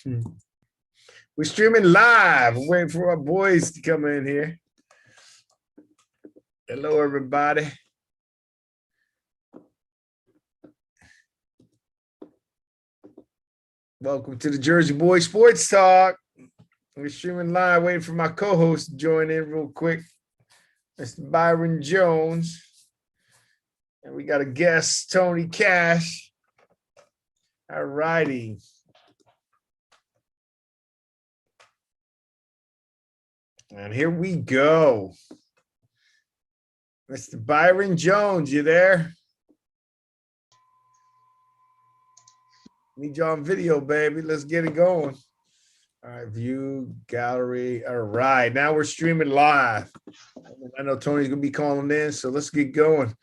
We're streaming live. We're waiting for our boys to come in here. Hello, everybody. Welcome to the Jersey Boys Sports Talk. We're streaming live, waiting for my co-host to join in real quick, Mr. Byron Jones. And we got a guest, Tony Cash. All righty. And here we go. Mr. Byron Jones, you there? Need you on video, baby. Let's get it going. All right, view, gallery. All right, now we're streaming live. I know Tony's going to be calling in, so let's get going.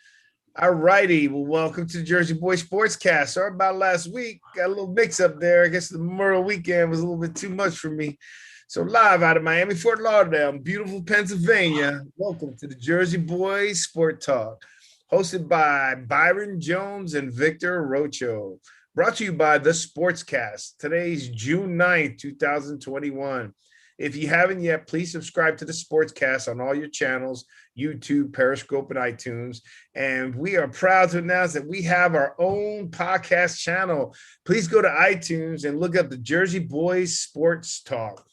All righty. Well, welcome to the Jersey Boys Sportscast. Sorry about last week. Got a little mix up there. I guess the Memorial Weekend was a little bit too much for me. So live out of Miami, Fort Lauderdale, beautiful Pennsylvania. Welcome to the Jersey Boys Sport Talk, hosted by Byron Jones and Victor Rocho. Brought to you by The Sportscast. Today's June 9th, 2021. If you haven't yet, please subscribe to The Sportscast on all your channels, YouTube, Periscope, and iTunes. And we are proud to announce that we have our own podcast channel. Please go to iTunes and look up the Jersey Boys Sports Talk.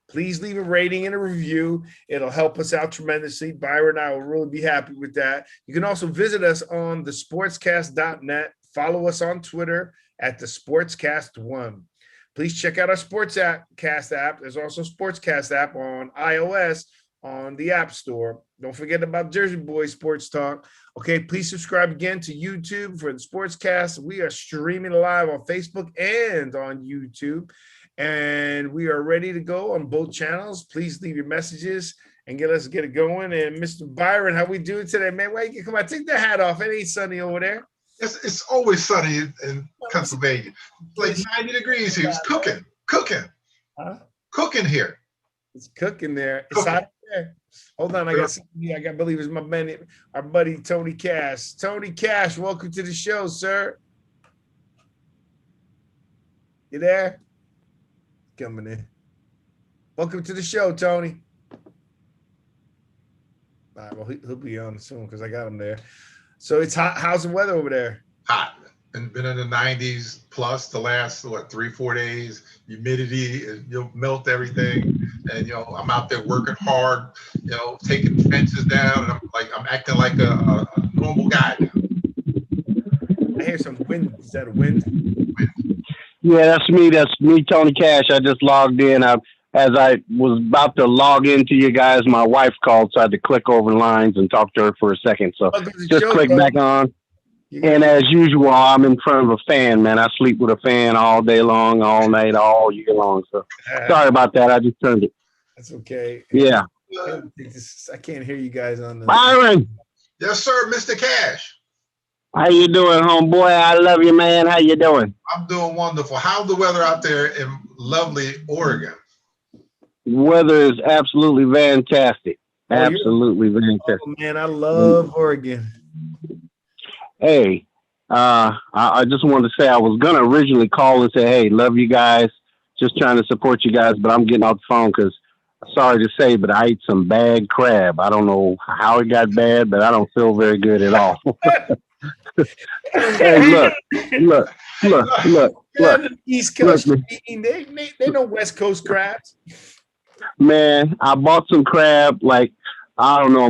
Please leave a rating and a review. It'll help us out tremendously. Byron and I will really be happy with that. You can also visit us on thesportscast.net. Follow us on Twitter at the Sportscast1. Please check out our Sportscast app. There's also a Sportscast app on iOS on the App Store. Don't forget about Jersey Boys Sports Talk. Okay, please subscribe again to YouTube for the Sportscast. We are streaming live on Facebook and on YouTube. And we are ready to go on both channels. Please leave your messages and let's get it going. And Mr. Byron, how we doing today, man? Why you come on? Take the hat off. It ain't sunny over there. It's always sunny in Pennsylvania. Like 90 degrees here. It's cooking. Huh? Cooking here. It's cooking there. It's hot there. Hold on, I got something here. I believe it's my man, our buddy Tony Cash. Tony Cash, welcome to the show, sir. You there? Coming in. Welcome to the show, Tony. All right, well, he'll be on soon because I got him there. So it's hot. How's the weather over there? Hot. And been in the 90s plus the last, 3-4 days. Humidity, you'll melt everything. And, I'm out there working hard, taking fences down. And I'm acting like a normal guy now. I hear some wind. Is that a wind? Yeah, that's me. That's me, Tony Cash. I just logged in. As I was about to log into you guys, my wife called, so I had to click over lines and talk to her for a second. So just click back on. And as usual, I'm in front of a fan, man. I sleep with a fan all day long, all night, all year long. So sorry about that. I just turned it. That's okay. Yeah. I can't hear you guys on the. Byron. Yes, sir, Mr. Cash. How you doing, homeboy? I love you, man. How you doing? I'm doing wonderful. How's the weather out there in lovely Oregon? Weather is absolutely fantastic. Absolutely fantastic. Oh, man, I love Oregon. Hey, I just wanted to say I was going to originally call and say, hey, love you guys. Just trying to support you guys, but I'm getting off the phone because, sorry to say, but I ate some bad crab. I don't know how it got bad, but I don't feel very good at all. Hey, look. East Coast, they know West Coast crabs. Man, I bought some crab a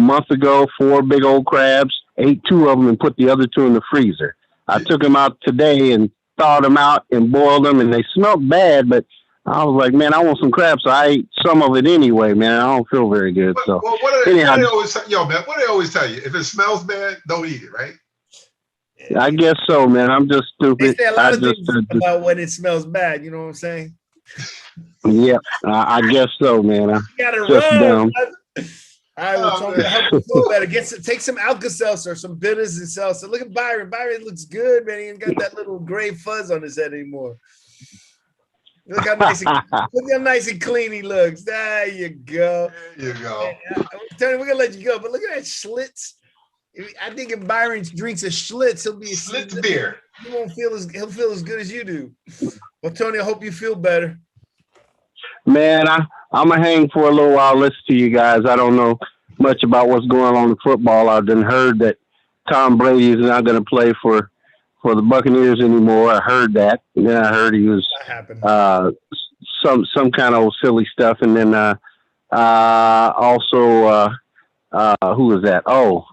month ago, 4 big old crabs, ate 2 of them and put the other 2 in the freezer. I took them out today and thawed them out and boiled them, and they smelled bad, but I was like, man, I want some crab, so I ate some of it anyway, man. I don't feel very good. So, what do they always tell you? If it smells bad, don't eat it, right? I guess so, man. I'm just stupid. They say a lot of things about when it smells bad. You know what I'm saying? Yeah, I guess so, man. You gotta run. All right, well, Tony, help you feel better. Take some Alka-Seltzer, some bitters and seltzer. Look at Byron. Byron looks good, man. He ain't got that little gray fuzz on his head anymore. Look how nice and clean he looks. There you go. There you go. Tony, we're gonna let you go, but look at that Schlitz. I think if Byron drinks a Schlitz, he'll be a Schlitz beer. He'll feel as good as you do. Well, Tony, I hope you feel better. Man, I'm gonna hang for a little while. Listen to you guys. I don't know much about what's going on in football. I've been heard that Tom Brady is not going to play for the Buccaneers anymore. I heard that, and then I heard he was That happened. Some kind of silly stuff, and then also who was that? Oh,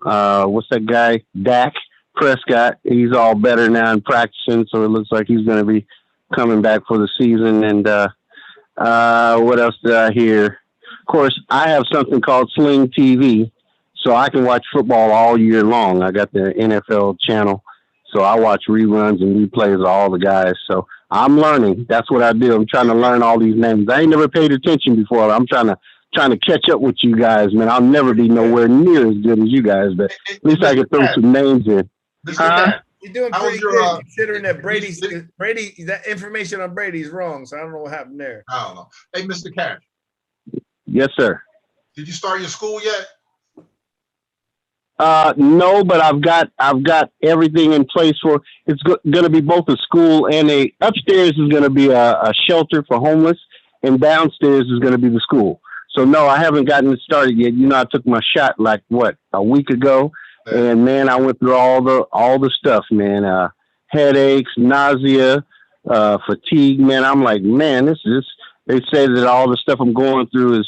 what's that guy? Dak Prescott. He's all better now and practicing, so it looks like he's going to be coming back for the season. And what else did I hear? Of course, I have something called Sling TV, so I can watch football all year long. I got the NFL channel, so I watch reruns and replays of all the guys. So I'm learning. That's what I do. I'm trying to learn all these names. I ain't never paid attention before. I'm trying to catch up with you guys, man. I'll never be nowhere near as good as you guys, but at least I can throw some names in. You're doing How was pretty your, good considering that Brady, that information on Brady is wrong. So I don't know what happened there. I don't know. Hey, Mr. Cash, Yes, sir. did you start your school yet? No, but I've got everything in place for it's going to be both a school and upstairs is going to be a shelter for homeless, and downstairs is going to be the school. So no, I haven't gotten it started yet. You know, I took my shot like a week ago, and man, I went through all the stuff, man. Headaches, nausea, fatigue, man. I'm like, man, this is. They say that all the stuff I'm going through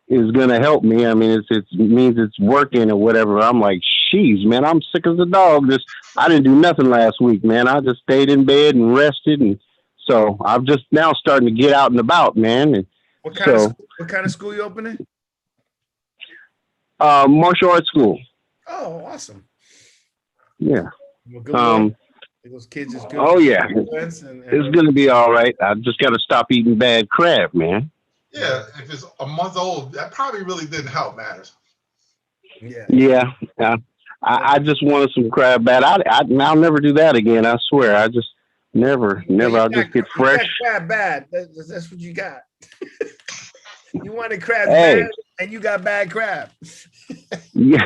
is going to help me. I mean, it means it's working or whatever. I'm like, sheesh, man, I'm sick as a dog. I didn't do nothing last week, man. I just stayed in bed and rested. And so I'm just now starting to get out and about, man. And What kind of school you opening? martial arts school. Oh, awesome. Yeah. Well, good luck. Those kids is good. Oh, yeah. It's It's going to be all right. I just got to stop eating bad crab, man. Yeah, if it's a month old, that probably really didn't help matters. Yeah. Yeah. I just wanted some crab bad. I'll never do that again. I swear. I just never. I'll just get fresh. You got crab bad. That's what you got. You wanted crab Hey. bad, and you got bad crab. Yeah.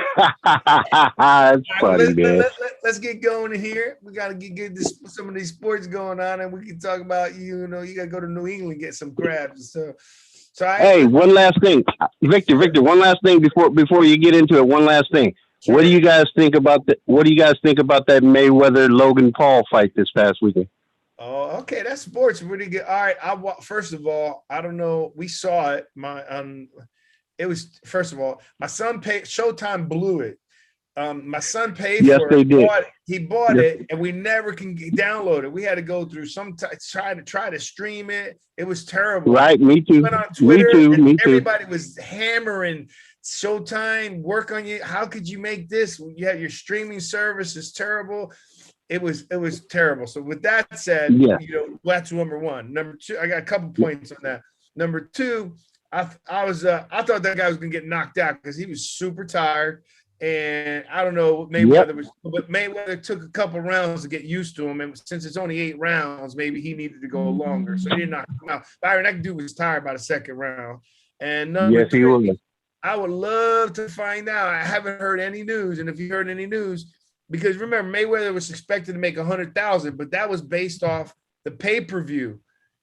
That's funny, man. Let's get going in here. We got to get some of these sports going on, and we can talk about you know you got to go to New England and get some crabs. So Hey, one last thing, Victor. One last thing before you get into it. One last thing. Sure. What do you guys think about that Mayweather Logan Paul fight this past weekend? Oh, okay, that's sports really good. All right, first of all, I don't know. We saw it. It was first of all, my son paid. Showtime blew it. My son paid Yes, for it. they did. He bought it, and we never can download it. We had to go through some try to stream it. It was terrible. Right, me too. Went on Twitter, me too. everybody was hammering Showtime. Work on you. How could you make this? You have your streaming service is terrible. It was terrible. So with that said, Yeah. you know, that's number one. Number two, I got a couple points on that. Number two, I thought that guy was gonna get knocked out because he was super tired. And I don't know what Mayweather was, but Mayweather took a couple rounds to get used to him. And since it's only 8 rounds, maybe he needed to go longer. So he didn't knock him out. Byron, that dude was tired by the second round. And number Yes, he three, was. I would love to find out. I haven't heard any news. And if you heard any news, because remember, Mayweather was expected to make 100,000, but that was based off the pay-per-view,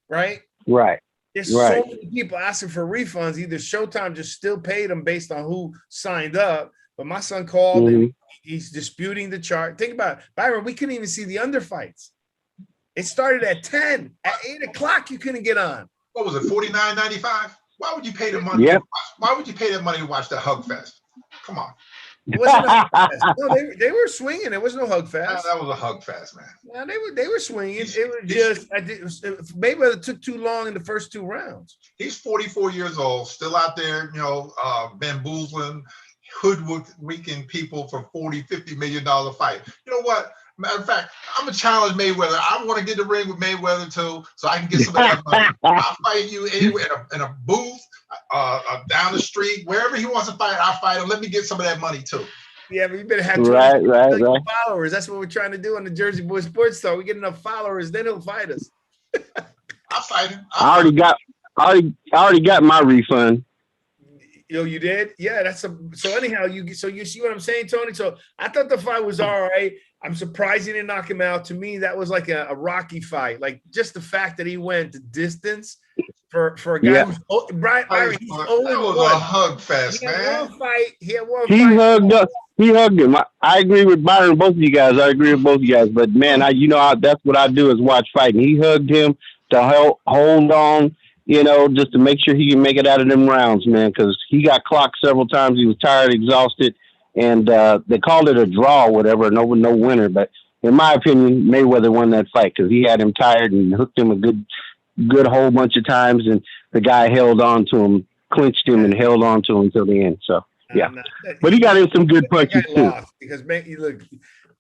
right? Right. There's Right. so many people asking for refunds. Either Showtime just still paid them based on who signed up, but my son called and he's disputing the chart. Think about it, Byron. We couldn't even see the underfights. It started at 10. At 8 o'clock, you couldn't get on. What was it, $49.95? Why would you pay the money? Yep. Why would you pay that money to watch the Hug Fest? Come on. It wasn't a hug fest. No, they were swinging. There was no hug fest. That was a Hug Fest, man. Yeah, they were swinging. It was just Mayweather took too long in the first 2 rounds. He's 44 years old, still out there, bamboozling, hoodwinking people for $40-50 million fight. You know what? Matter of fact, I'm gonna challenge Mayweather. I want to get in the ring with Mayweather too, so I can get some of that money. I'll fight you anywhere in a booth, down the street, wherever he wants to fight. I'll fight him. Let me get some of that money too. Yeah, but you better have Right. followers. That's what we're trying to do on the Jersey Boys Sports Talk. We get enough followers, then he'll fight us. I'll fight him. I already got my refund. Yo, you did? Yeah, so anyhow, you see what I'm saying, Tony? So I thought the fight was all right. I'm surprised he didn't knock him out. To me, that was like a Rocky fight. Like just the fact that he went the distance for a guy Yeah. who's Byron, he's That 0 was and 1. a hug fest, He had man. one fight. He had one He fight. hugged us. He hugged him. I agree with Byron, both of you guys. I agree with both of you guys. But man, that's what I do is watch fighting. He hugged him to hold on, just to make sure he can make it out of them rounds, man, because he got clocked several times. He was tired, exhausted, and they called it a draw or whatever, no winner. But in my opinion, Mayweather won that fight because he had him tired and hooked him a good whole bunch of times, and the guy held on to him, clinched him, and held on to him until the end. So. Yeah, but he got in some good punches too. Because you look,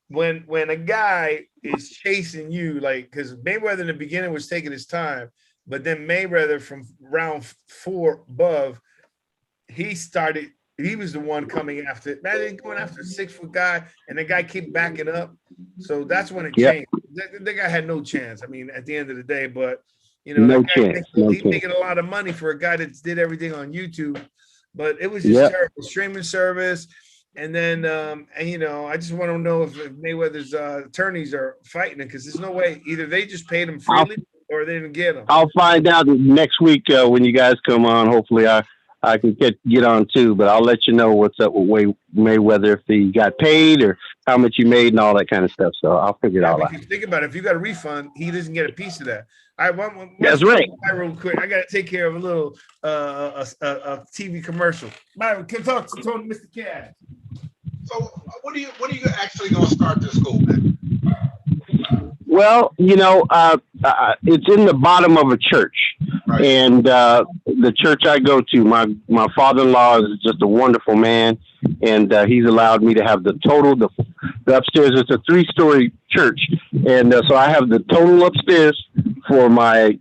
when a guy is chasing you, like because Mayweather in the beginning was taking his time, but then Mayweather from round 4 above, he was the one coming after it. Imagine going after a 6-foot guy, and the guy kept backing up. So that's when it changed. The guy had no chance. I mean, at the end of the day, but he's making a lot of money for a guy that did everything on YouTube. But it was just terrible streaming service. And then, I just want to know if Mayweather's attorneys are fighting it because there's no way either they just paid him freely or they didn't get him. I'll find out next week when you guys come on. Hopefully I can get on too, but I'll let you know what's up with Mayweather, if he got paid or how much he made and all that kind of stuff. So I'll figure it all out. Think about it. If you got a refund, he doesn't get a piece of that. All right, that's right. Real quick, I got to take care of a little a TV commercial. Byron, can talk to Tony, Mr. Cash. So, what are you actually going to start this school, man? Well, it's in the bottom of a church, right. And the church I go to, my father-in-law is just a wonderful man, and he's allowed me to have the upstairs. It's a 3-story church, and so I have the total upstairs for my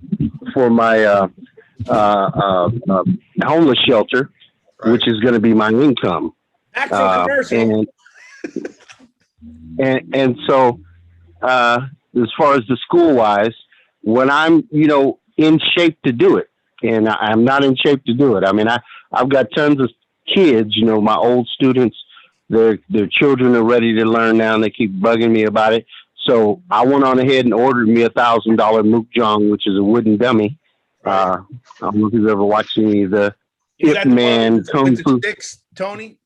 homeless shelter, right. Which is going to be my income. Actual commercial. And so. As far as the school wise, when I'm, in shape to do it, and I'm not in shape to do it. I mean, I've got tons of kids, my old students, their children are ready to learn now and they keep bugging me about it. So I went on ahead and ordered me $1,000 Mukjong, which is a wooden dummy. I don't know if you've ever watched any of the Ip Man Kung Fu. Tony?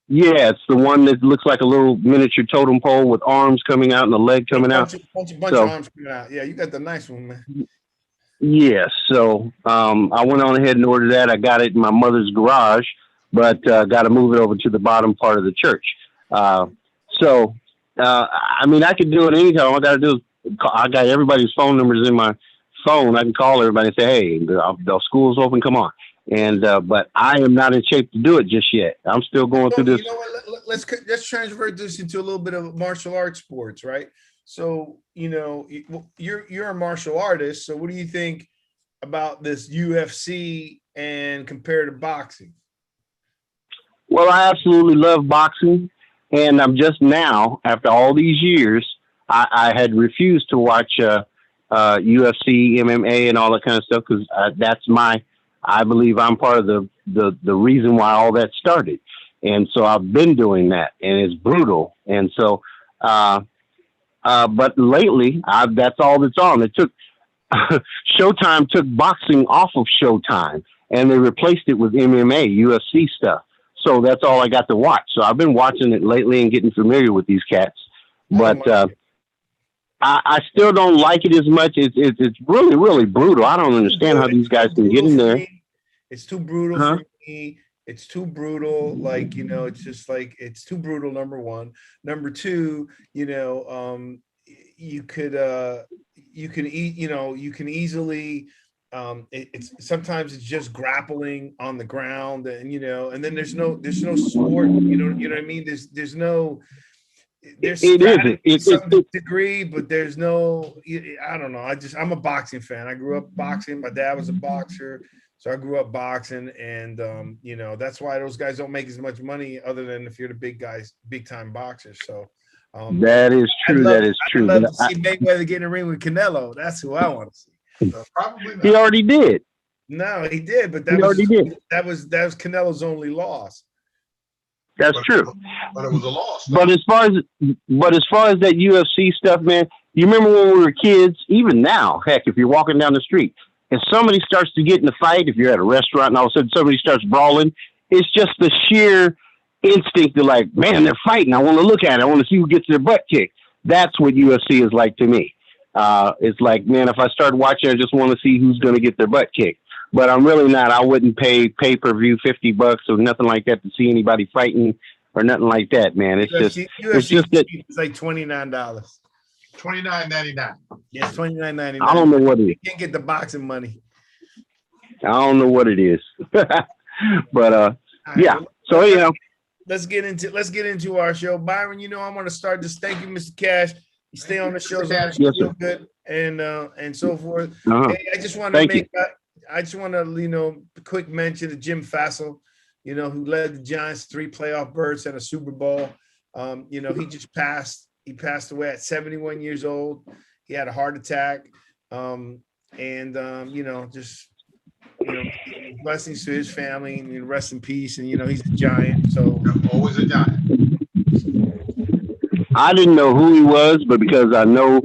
Yeah, it's the one that looks like a little miniature totem pole with arms coming out and a leg coming out. Bunch of arms coming out. Yeah, you got the nice one, man. Yeah, so I went on ahead and ordered that. I got it in my mother's garage, but got to move it over to the bottom part of the church. I mean, I could do it anytime. All I got to do is I got everybody's phone numbers in my phone. I can call everybody and say, hey, the school's open, come on. And but I am not in shape to do it just yet. I'm still going through this. You know what? Let's transfer this into a little bit of martial arts sports, right? So you're a martial artist. So what do you think about this UFC and compared to boxing? Well, I absolutely love boxing, and I'm just now after all these years, I had refused to watch UFC, MMA, and all that kind of stuff because that's I believe I'm part of the reason why all that started. And so I've been doing that, and it's brutal. And so, but lately that's all that's on. It took Showtime took boxing off of Showtime and they replaced it with MMA, UFC stuff. So that's all I got to watch. So I've been watching it lately and getting familiar with these cats, but, I still don't like it as much. It's really, really brutal. I don't understand how these guys can get in there. It's too brutal for me. It's too brutal. Like, it's just like, it's too brutal. Number one. Number two, you can easily, sometimes it's just grappling on the ground and then there's no sport, you know what I mean? There's no, it's some degree, but there's no, I don't know. I'm a boxing fan. I grew up boxing. My dad was a boxer. So I grew up boxing and, that's why those guys don't make as much money other than if you're the big time boxers. So that is true. That is true. I'd love to see Mayweather get in the ring with Canelo. That's who I want to see. So, probably not. He already did. No, he did, but that was Canelo's only loss. That's true. But it was a loss. But as far as that UFC stuff, man, you remember when we were kids, even now, heck, if you're walking down the street, if somebody starts to get in a fight, if you're at a restaurant and all of a sudden somebody starts brawling, it's just the sheer instinct to like, man, they're fighting. I want to look at it. I want to see who gets their butt kicked. That's what UFC is like to me. It's like, man, if I start watching, I just want to see who's going to get their butt kicked. But I'm really not. I wouldn't pay pay-per-view $50 or nothing like that to see anybody fighting or nothing like that, man. It's just that it's like $29. $29.99. Yes, $29.99. I don't know what it is. You can't get the boxing money. I don't know what it is. But All right, yeah. well, So let's get into our show. Byron, I'm going to start this. Thank you, Mr. Cash. You stay on the show, Yes, feel sir. good and so forth. Hey, I just want to Thank you. quick mention to Jim Fassel, who led the Giants 3 playoff berths and a Super Bowl. He just passed. He passed away at 71 years old. He had a heart attack. Blessings to his family and rest in peace. And he's a Giant. So Always a Giant. I didn't know who he was, but because I know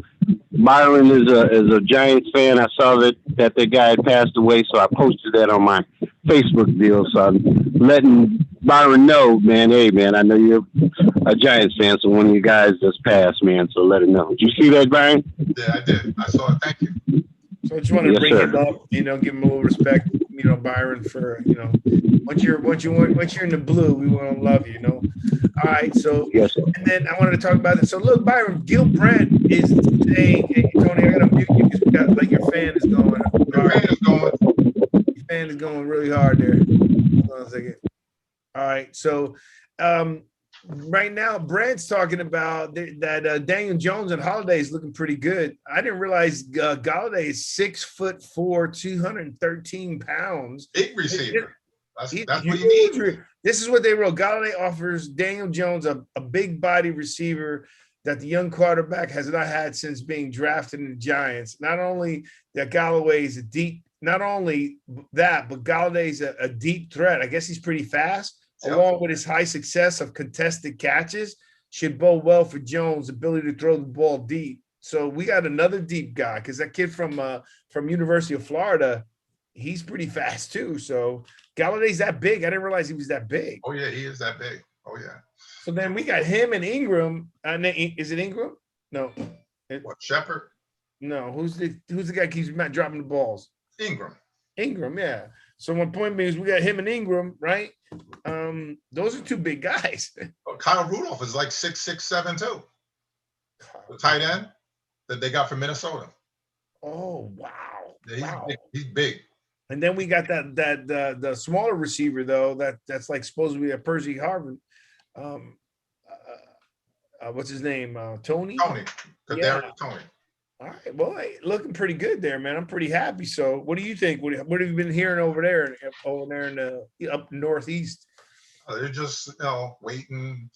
Byron is a Giants fan, I saw that the guy had passed away, so I posted that on my Facebook deal. So I'm letting Byron know, man. Hey, man, I know you're a Giants fan, so one of you guys just passed, man. So let him know. Did you see that, Byron? Yeah, I did. I saw it. Thank you. So I just want to Yes, bring sir. him up, give him a little respect, Byron, for once you're in the blue, we want to love you, All right, so Yes, sir. and then I wanted to talk about it. So look, Byron, Gil Brandt is saying, hey, Tony, I gotta mute you because we got like your fan is going. Your fan is going. Your fan is going really hard there. Hold on a second. All right, so right now, Brandt's talking about that Daniel Jones and Holiday is looking pretty good. I didn't realize Golladay is 6'4", 213 pounds. Big receiver. That's He's what you huge. need. This is what they wrote. Golladay offers Daniel Jones a big body receiver that the young quarterback has not had since being drafted in the Giants. Not only that Golladay is not only that, but Galladay's a deep threat. I guess he's pretty fast. Yep. Along with his high success of contested catches, should bode well for Jones' ability to throw the ball deep. So we got another deep guy because that kid from University of Florida, he's pretty fast too. So Galladay's that big. I didn't realize he was that big. Oh, yeah, he is that big. Oh, yeah. So then we got him and Ingram. Is it Ingram? No. What, Shepard? No. Who's the guy who keeps dropping the balls? Ingram. Ingram, yeah. So my point being is we got him and Ingram, right? Those are 2 big guys. Kyle Rudolph is like 6'6", 7'2". The tight end that they got from Minnesota. Oh wow! Yeah, he's big. And then we got the smaller receiver though that's like supposed to be a Percy Harvin. What's his name? Tony. Kadarius Tony. All right. Well, hey, looking pretty good there, man. I'm pretty happy. So, what do you think? What have you been hearing over there in the up northeast? They're just waiting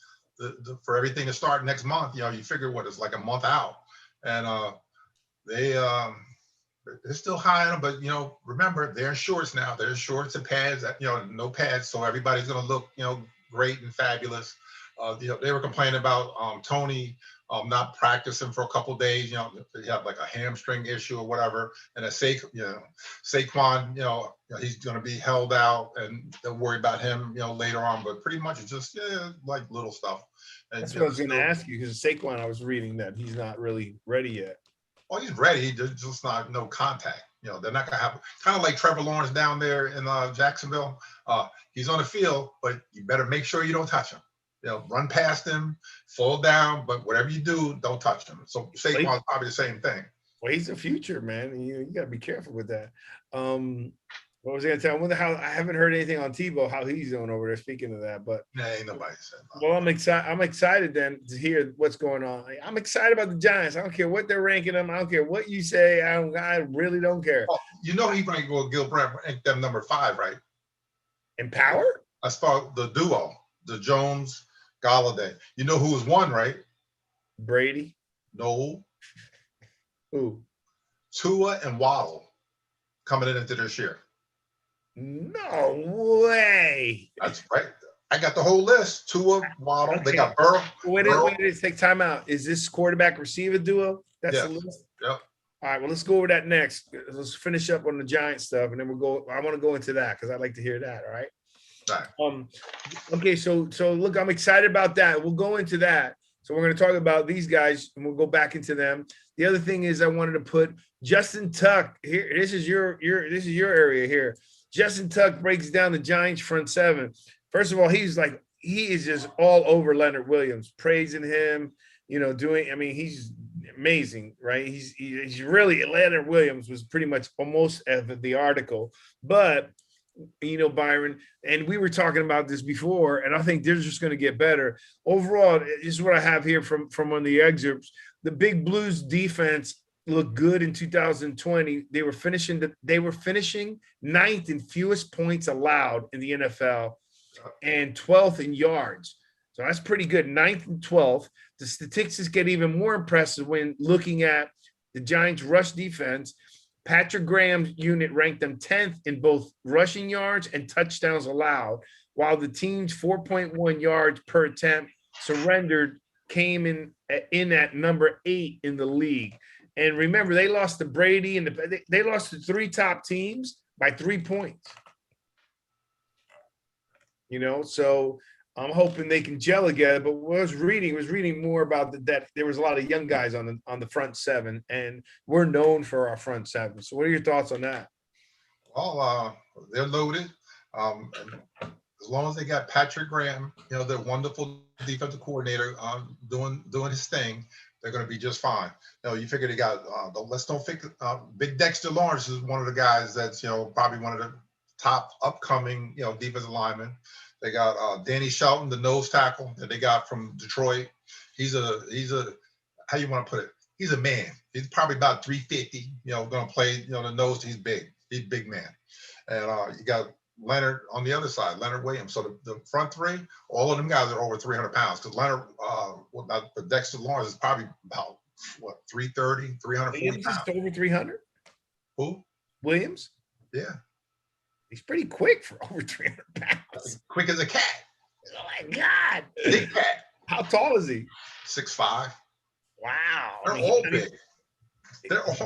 for everything to start next month. You figure what it's like a month out, and they're still high on them. But remember they're in shorts now. They're in shorts and pads. No pads, so everybody's gonna look great and fabulous. They were complaining about Tony not practicing for a couple of days. He had like a hamstring issue or whatever. And Saquon, he's going to be held out, and they'll worry about him, later on. But pretty much it's just like little stuff. And, That's what I was going to ask you because Saquon, I was reading that he's not really ready yet. Oh, he's ready. There's just no contact. They're not going to have kind of like Trevor Lawrence down there in Jacksonville. He's on the field, but you better make sure you don't touch him. Run past him, fall down, but whatever you do, don't touch him. So Saquon's probably the same thing. Well, he's the future, man. You got to be careful with that. What was I going to tell? I wonder how. I haven't heard anything on Tebow how he's doing over there. Speaking of that, but Ain't nobody said that. Well, I'm excited. I'm excited then to hear what's going on. I'm excited about the Giants. I don't care what they're ranking them. I don't care what you say. I really don't care. Oh, he might go Gil Brandt, rank them number 5, right? In power? As far the duo, the Jones. Golladay. You know who was 1, right? Brady. No. Who? Tua and Waddle coming into this year. No way. That's right. I got the whole list. Tua, Waddle. Okay. They got Burrow. Wait, take time out. Is this quarterback receiver duo? That's the list? Yep. All right, well, let's go over that next. Let's finish up on the Giant stuff, and then we'll go. I want to go into that because I'd like to hear that. All right. All right. Okay, so look, I'm excited about that. We'll go into that. So we're going to talk about these guys, and we'll go back into them. The other thing is, I wanted to put Justin Tuck here. This is your area here. Justin Tuck breaks down the Giants front seven. First of all, he is just all over Leonard Williams, praising him. You know, he's amazing, right? He's really Leonard Williams was pretty much almost of the article, but you know, Byron, and we were talking about this before, and I think they're just going to get better. Overall, this is what I have here from one of the excerpts. The Big Blues defense looked good in 2020. They were finishing ninth in fewest points allowed in the NFL and 12th in yards. So that's pretty good, 9th and 12th. The statistics get even more impressive when looking at the Giants' rush defense. Patrick Graham's unit ranked them 10th in both rushing yards and touchdowns allowed, while the team's 4.1 yards per attempt surrendered came in at number 8 in the league. And remember, they lost to Brady and they lost to 3 top teams by 3 points. You know, so I'm hoping they can gel together. But what I was reading more about that there was a lot of young guys on the front seven, and we're known for our front seven. So what are your thoughts on that? Well, they're loaded. As long as they got Patrick Graham, you know, the wonderful defensive coordinator doing his thing, they're going to be just fine. You know, you figure they got. Let's don't forget, Big Dexter Lawrence is one of the guys that's, you know, probably one of the top upcoming, you know, defensive linemen. They got Danny Shelton, the nose tackle that they got from Detroit. He's a how you want to put it? He's a man. He's probably about 350. You know, going to play. You know, the nose. He's big. He's a big man. And you got Leonard on the other side, Leonard Williams. So the front three, all of them guys are over 300 pounds. Because Leonard, Dexter Lawrence is probably about 330, 340 pounds. Just over 300. Who? Williams. Yeah. He's pretty quick for over 300 pounds. Quick as a cat. Oh my God. Big cat. How tall is he? 6'5". Wow. They're all big.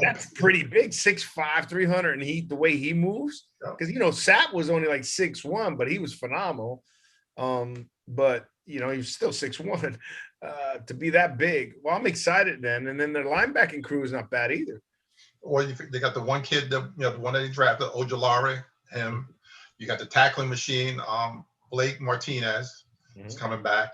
That's pretty big. 6'5", 300, and the way he moves. Because you know, Sapp was only like 6'1", but he was phenomenal. But you know, he was still 6'1". To be that big. Well, I'm excited then. And then their linebacking crew is not bad either. Well, they got the one kid, the one that he drafted, Ojulari. Him, you got the tackling machine, Blake Martinez is coming back.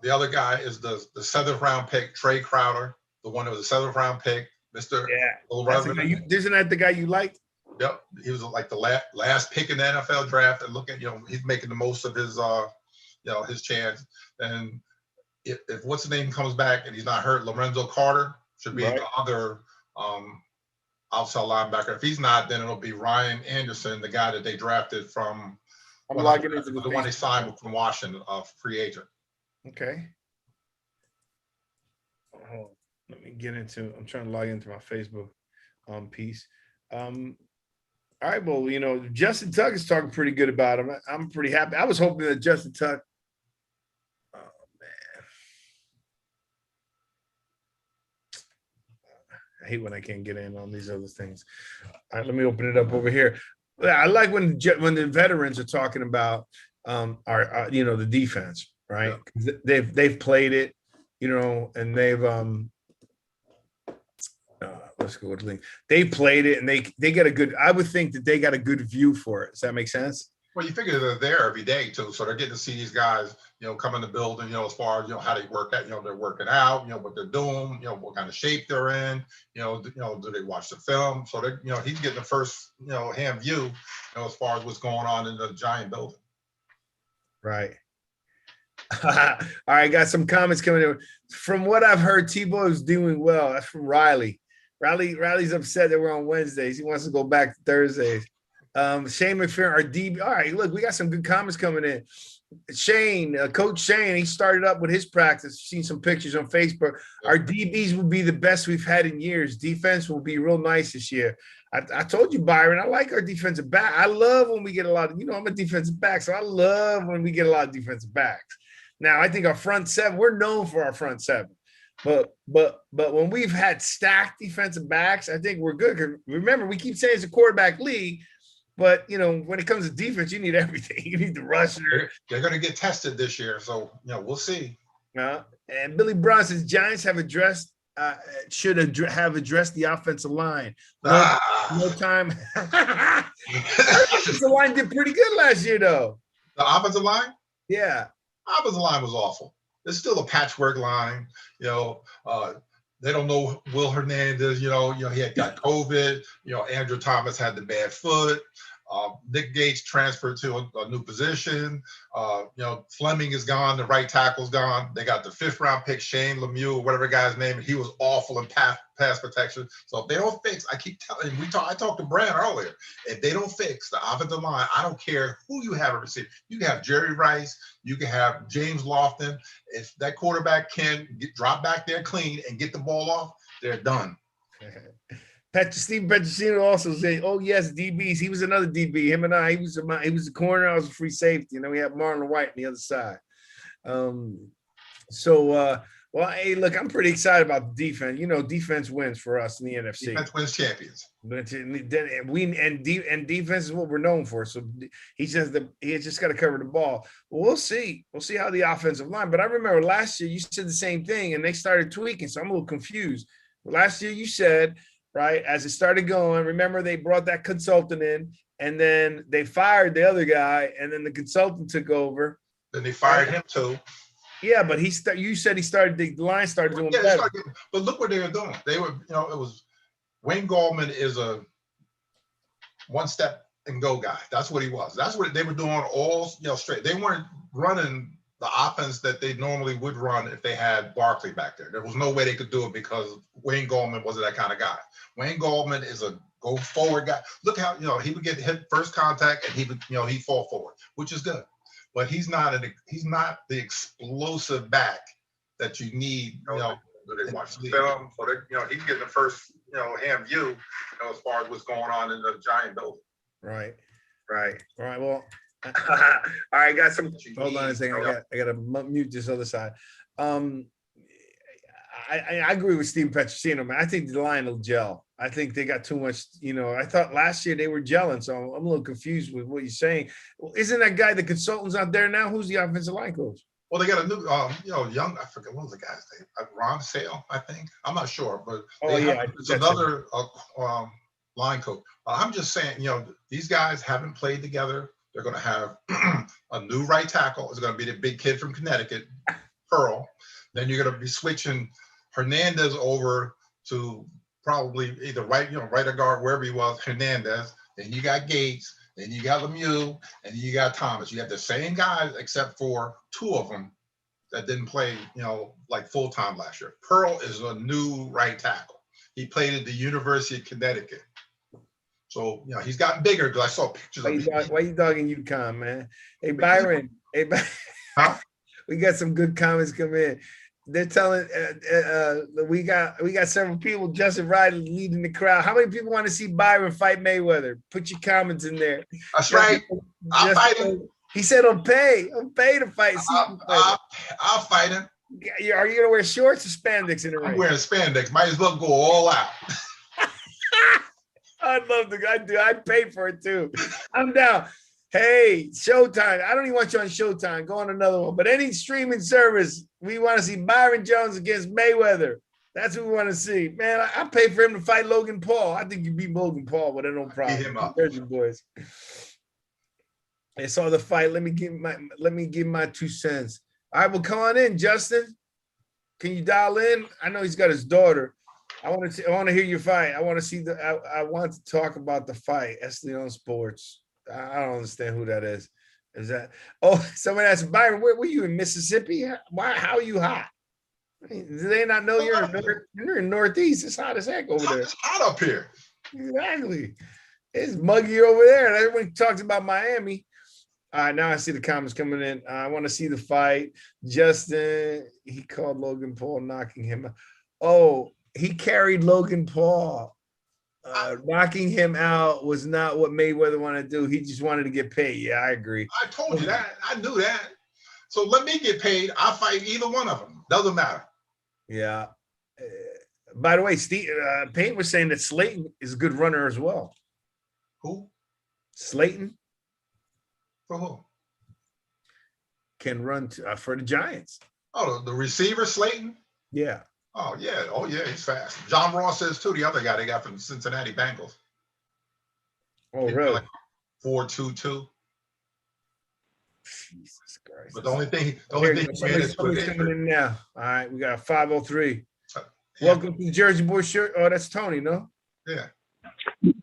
The other guy is the 7th round pick, Trey Crowder, the one that was a 7th round pick, Mr. Yeah. Isn't that the guy you liked? Yep, he was like the last pick in the NFL draft, and look at, you know, he's making the most of his his chance. And if what's the name comes back and he's not hurt, Lorenzo Carter should be the other outside linebacker. If he's not, then it'll be Ryan Anderson, the guy that they drafted from. I'm logging into the one they signed from Washington, free agent. Okay. Oh, let me get into. I'm trying to log into my Facebook piece. All right. Well, you know, Justin Tuck is talking pretty good about him. I'm pretty happy. I was hoping that Justin Tuck. Oh man. I hate when I can't get in on these other things. All right, let me open it up over here. I like when the veterans are talking about our you know, the defense, right? They've played it, you know, and they've let's go with the link. They played it and they get a good. I would think that they got a good view for it. Does that make sense? Well, you figure they're there every day too, so they're getting to see these guys, you know, come in the building, you know, as far as, you know, how they work out, you know, they're working out, you know, what they're doing, you know, what kind of shape they're in, you know, do they watch the film? So they're, you know, he's getting the first, you know, hand view, you know, as far as what's going on in the Giant building. Right. All right, got some comments coming in. From what I've heard, Tebow is doing well. That's from Riley. Riley's upset that we're on Wednesdays. He wants to go back to Thursdays. Shane McPherson, our DB. All right, look, we got some good comments coming in. Shane, Coach Shane, he started up with his practice. Seen some pictures on Facebook. Our DBs will be the best we've had in years. Defense will be real nice this year. I told you, Byron, I like our defensive back. I love when we get a lot of, you know, I'm a defensive back, so I love when we get a lot of defensive backs. Now, I think our front seven, we're known for our front seven. But when we've had stacked defensive backs, I think we're good. 'Cause remember, we keep saying it's a quarterback league, but when it comes to defense, you need everything. You need the rusher. They're going to get tested this year, so we'll see. And Billy Brown says Giants have addressed have addressed the offensive line. No time. The line did pretty good last year, though. The offensive line? Yeah. Offensive line was awful. It's still a patchwork line. They don't know Will Hernandez. He had got COVID. Andrew Thomas had the bad foot. Nick Gates transferred to a new position. Fleming is gone. The right tackle's gone. They got the 5th round pick, Shane Lemieux, whatever guy's name. He was awful in pass protection. So if they don't fix, I keep telling you, I talked to Brad earlier. If they don't fix the offensive line, I don't care who you have a receiver. You can have Jerry Rice. You can have James Lofton. If that quarterback can drop back there clean and get the ball off, they're done. Steve Petrosino also saying, "Oh yes, DBs. He was another DB. Him and I. He was a corner. I was a free safety. We had Marlon White on the other side." Well, hey, look, I'm pretty excited about the defense. Defense wins for us in the NFC. Defense wins champions. But defense is what we're known for. So he just got to cover the ball. Well, we'll see. We'll see how the offensive line. But I remember last year you said the same thing, and they started tweaking. So I'm a little confused. Last year you said, right, as it started going, remember they brought that consultant in, and then they fired the other guy, and then the consultant took over. Then they fired him too. Yeah, but you said the line started doing better. But look what they were doing. They were, it was Wayne Gallman is a one step and go guy. That's what he was. That's what they were doing all straight. They weren't running the offense that they normally would run if they had Barkley back there. There was no way they could do it because Wayne Gallman wasn't that kind of guy. Wayne Gallman is a go forward guy. Look how he would get hit first contact and he would he'd fall forward, which is good. But he's not the explosive back that you need. They watch the film, so he's getting the first hand view as far as what's going on in the Giant building. Right. All right. Well. All right, got some. Hold on a second. I got to mute this other side. I agree with Steve Petrosino, man. I think the line will gel. I think they got too much. I thought last year they were gelling, so I'm a little confused with what you're saying. Well, isn't that guy the consultant's out there now? Who's the offensive line coach? Well, they got a new, young. I forget what was the guy's name. Ron Sale, I think. I'm not sure, but it's another line coach. I'm just saying, these guys haven't played together. They're going to have a new right tackle. It's going to be the big kid from Connecticut, Pearl. Then you're going to be switching Hernandez over to probably either right or guard, wherever he was, Hernandez. Then you got Gates. Then you got Lemieux. And then you got Thomas. You have the same guys except for 2 of them that didn't play, like full time last year. Pearl is a new right tackle. He played at the University of Connecticut. So, he's gotten bigger because I saw pictures of him. Why you dogging UConn, man? Hey, Byron. Huh? We got some good comments come in. They're telling we got several people. Justin Riley leading the crowd. How many people want to see Byron fight Mayweather? Put your comments in there. That's right. I'll fight him. He said, "I'll pay to fight." I'll fight him. Are you gonna wear shorts or spandex in the ring? I'm wearing spandex. Might as well go all out. I'd love to. I'd pay for it too. I'm down. Hey, Showtime. I don't even want you on Showtime. Go on another one. But any streaming service, we want to see Byron Jones against Mayweather. That's what we want to see. Man, I pay for him to fight Logan Paul. I think you beat Logan Paul, but no problem. Beat him up. There's your boys. I saw the fight. Let me give my 2 cents. All right, well, come on in, Justin. Can you dial in? I know he's got his daughter. I want to hear your fight. I want to see I want to talk about the fight. Esleon Sports. I don't understand who that is. Is that? Oh, someone asked Byron, where were you in Mississippi? Why? How are you hot? I mean, do they not know you're in Northeast? It's hot as heck over there. It's hot up here. Exactly. It's muggy over there. And everyone talks about Miami. All right, now I see the comments coming in. I want to see the fight. Justin, he called Logan Paul knocking him out. Oh, he carried Logan Paul. Knocking him out was not what Mayweather wanted to do. He just wanted to get paid. Yeah, I agree. I told you that. I knew that. So let me get paid. I'll fight either one of them. Doesn't matter. Yeah. By the way, Steve Payne was saying that Slayton is a good runner as well. Who? Slayton For who? can run for the Giants. Oh, the receiver Slayton. Yeah. Oh yeah. Oh yeah. He's fast. John Ross is too. The other guy they got from Cincinnati Bengals. Oh, He ran really? like 4.22. Jesus Christ. But the only thing Here he you go. ran is Somebody's with coming in now. All right, we got 503. Yeah. Welcome to the Jersey Boy shirt. Oh, that's Tony, no? Yeah.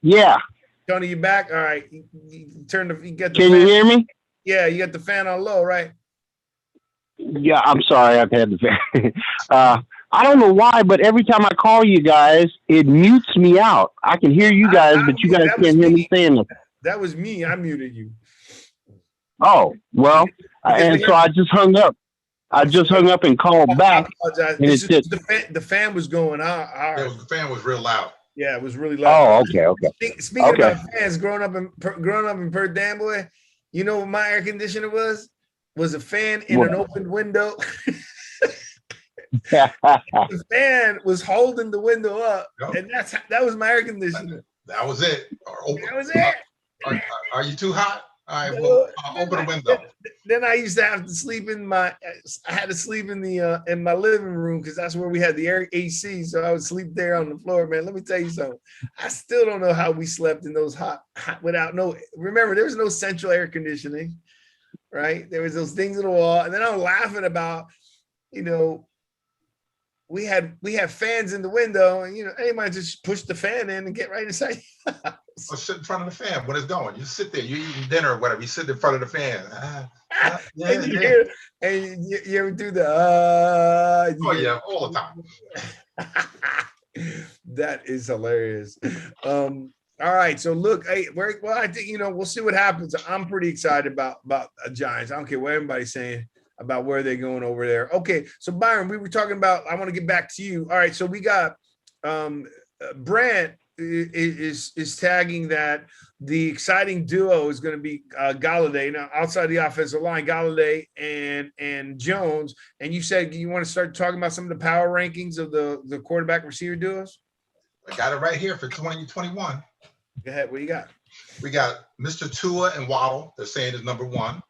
Yeah. Tony, you back? All right. You turn the. You get the. Can fan. you hear me? Yeah, you got the fan on low, right? Yeah, I'm sorry. I've had the I don't know why, but every time I call you guys, it mutes me out. I can hear you guys, but you guys can't hear me saying nothing. That was me. I muted you. Oh, well, and so I just hung up. I just hung up and called back. I apologize. And It's it just said, the fan was going hard. The fan was real loud. Yeah, it was really loud. oh, okay. Speaking Okay. about fans, growing up in Perth Amboy, you know what my air conditioner was? Was a fan in What? an open window. Yeah. The fan was holding the window up, Yep. and that was my air conditioner. That was it. That was it. Are you too hot? All right, well, open the window. Then I used to have to sleep I had to sleep in my living room because that's where we had the air AC. So I would sleep there on the floor, man. Let me tell you something. I still don't know how we slept in those hot without remember, there was no central air conditioning, right? There was those things in the wall. And then I'm laughing about, we had fans in the window, and anybody just push the fan in and get right inside. Or sit in front of the fan when it's going. You sit there, you eating dinner or whatever. You sit in front of the fan. And you ever do the Oh yeah, all the time. That is hilarious. All right, so look, I think we'll see what happens. I'm pretty excited about Giants. I don't care what everybody's saying about where they're going over there. Okay, so Byron, we were talking about. I want to get back to you. All right, so we got Brant is tagging that the exciting duo is going to be Galladay. Now, outside the offensive line, Galladay and Jones. And you said you want to start talking about some of the power rankings of the quarterback receiver duos? I got it right here for 2021. Go ahead. What you got? We got Mr. Tua and Waddle. They're saying is number one.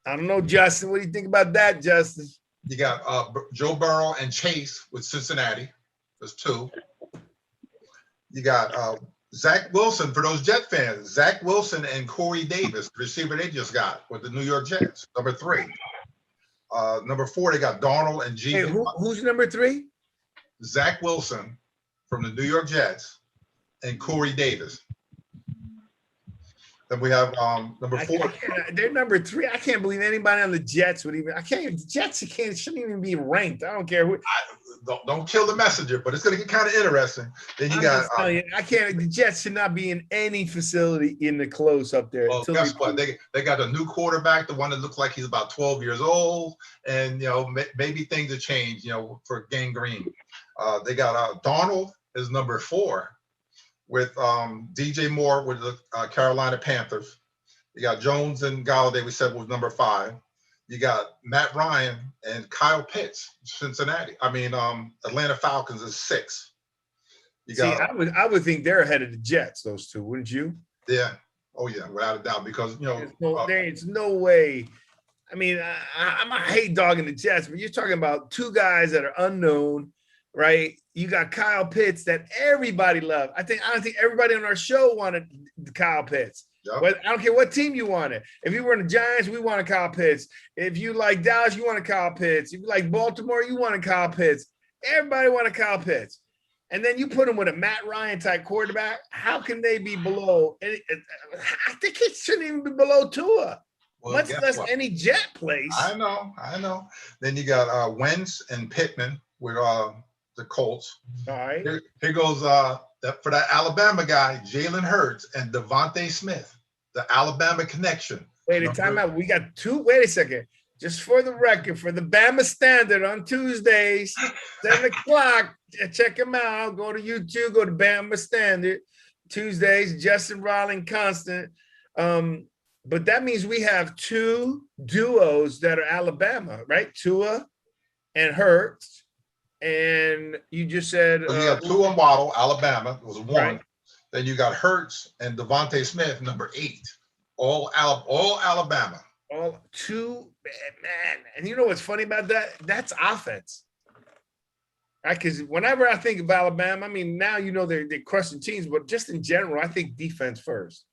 I don't know, Justin. What do you think about that, Justin? You got Joe Burrow and Chase with Cincinnati. There's two. You got Zach Wilson for those Jet fans. Zach Wilson and Corey Davis, the receiver they just got with the New York Jets. Number three. Number four, they got Darnold and G. Hey, who's number three? Zach Wilson from the New York Jets and Corey Davis. Then we have number four. They're number three. I can't believe anybody on the Jets would even. The Jets shouldn't even be ranked. I don't care who. Don't kill the messenger, but it's going to get kind of interesting. Then you got. I can't. The Jets should not be in any facility in the close up there. Well, guess what? They got a new quarterback, the one that looks like he's about 12 years old, and maybe things have changed. For Gang Green, they got Darnold is number four. With DJ Moore with the Carolina Panthers. You got Jones and Galladay, we said was number five. You got Matt Ryan and Kyle Pitts, Cincinnati. Atlanta Falcons is six. I would think they're ahead of the Jets, those two, wouldn't you? Yeah. Oh yeah, without a doubt, because there's no way. I hate dogging the Jets, but you're talking about two guys that are unknown. Right, you got Kyle Pitts that everybody loved. I don't think everybody on our show wanted Kyle Pitts. Yep. I don't care what team you wanted. If you were in the Giants, we wanted Kyle Pitts. If you like Dallas, you wanted Kyle Pitts. If you like Baltimore, you wanted Kyle Pitts. Everybody wanted Kyle Pitts. And then you put him with a Matt Ryan type quarterback. How can they be below? I think it shouldn't even be below Tua. Much less any Jet place. I know. Then you got Wentz and Pittman with the Colts. All right. Here goes for that Alabama guy, Jalen Hurts and Devontae Smith, the Alabama connection. Wait a time out. We got two. Wait a second. Just for the record, for the Bama Standard on Tuesdays, 7 o'clock. Check him out. Go to YouTube. Go to Bama Standard. Tuesdays, Justin Rawling Constant. But that means we have two duos that are Alabama, right? Tua and Hurts. and you just said So you got 2 on Waddle, Alabama was 1. Right. Then you got Hurts and Devontae Smith, number 8, all Alabama. all 2, man. And you know what's funny about that? That's offense. Because whenever I think of Alabama, I mean, now you know they're crushing teams, but just in general, I think defense first.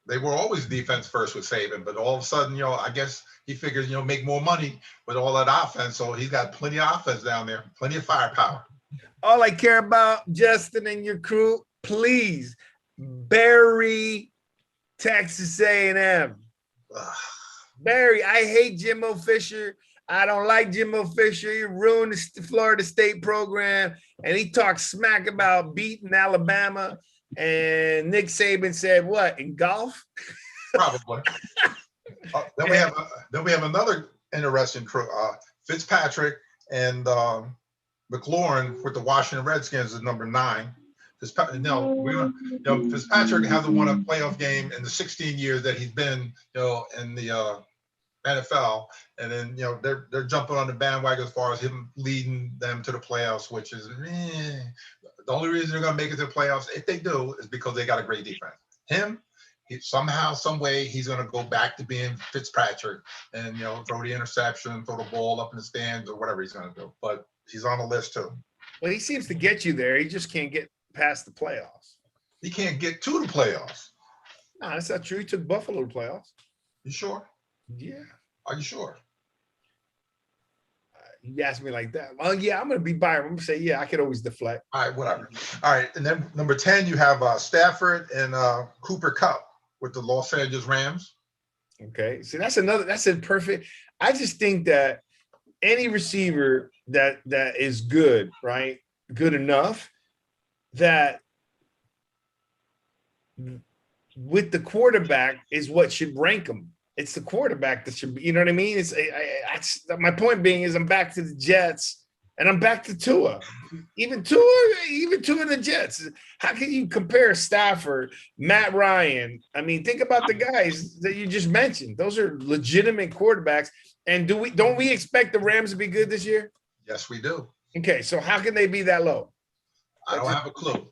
They were always defense first with Saban, but all of a sudden, I guess he figures, make more money with all that offense. So he's got plenty of offense down there, plenty of firepower. All I care about, Justin and your crew, please bury Texas A&M. Barry, I hate Jimbo Fisher. I don't like Jimbo Fisher. He ruined the Florida State program, and he talked smack about beating Alabama. And Nick Saban said, "What, in golf?" Probably. Then we have another interesting crew. Fitzpatrick and McLaurin with the Washington Redskins is number 9. Fitzpatrick hasn't won a playoff game in the 16 years that he's been, in the NFL, and then they're jumping on the bandwagon as far as him leading them to the playoffs, which is the only reason they're going to make it to the playoffs, if they do, is because they got a great defense. Somehow, some way, he's going to go back to being Fitzpatrick and throw the interception, throw the ball up in the stands, or whatever he's going to do. But he's on the list too. Well, he seems to get you there. He just can't get past the playoffs. He can't get to the playoffs. No, that's not true. He took Buffalo to playoffs. You sure? Yeah. Are you sure? You asked me like that. Well, yeah, I'm going to be Byron. I'm going to say, yeah, I could always deflect. All right, whatever. All right, and then number 10, you have Stafford and Cooper Kupp with the Los Angeles Rams. Okay. See, that's a perfect. I just think that any receiver that is good, right? Good enough that with the quarterback is what should rank them. It's the quarterback that should be, you know what I mean? My point being is I'm back to the Jets and I'm back to Tua. Even Tua and the Jets. How can you compare Stafford, Matt Ryan? I mean, think about the guys that you just mentioned. Those are legitimate quarterbacks. And don't we expect the Rams to be good this year? Yes, we do. Okay, so how can they be that low? I don't have a clue.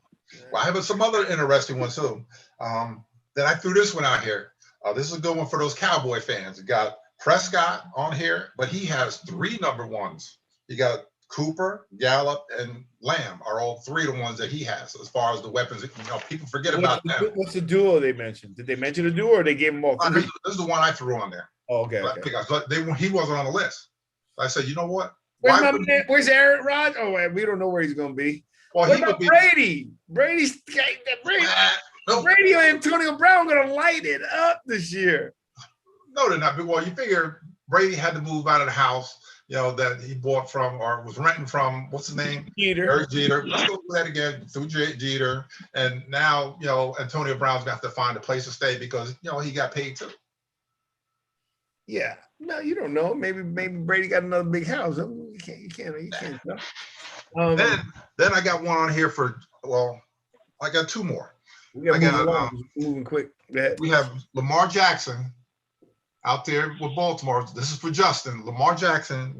Well, I have some other interesting ones too. Then I threw this one out here. This is a good one for those Cowboy fans. You got Prescott on here, but he has 3 number 1s. You got Cooper, Gallup, and Lamb are all 3 of the ones that he has as far as the weapons. People forget about them. What's the duo they mentioned? Did they mention a duo or they gave them all 3? This is the one I threw on there. Oh, okay. But he wasn't on the list. So I said, you know what? Where's Aaron Rodgers? Oh, we don't know where he's going to be. Well, what about Brady? Brady and Antonio Brown are going to light it up this year. No, they're not. Well, you figure Brady had to move out of the house, that he bought from or was renting from, what's his name? Eric Jeter. Let's go through that again, through Jeter. And now, Antonio Brown's going to have to find a place to stay because, he got paid too. Yeah. No, you don't know. Maybe Brady got another big house. You can't know. Then I got one on here I got 2 more. Moving quick. We have Lamar Jackson out there with Baltimore. This is for Justin. Lamar Jackson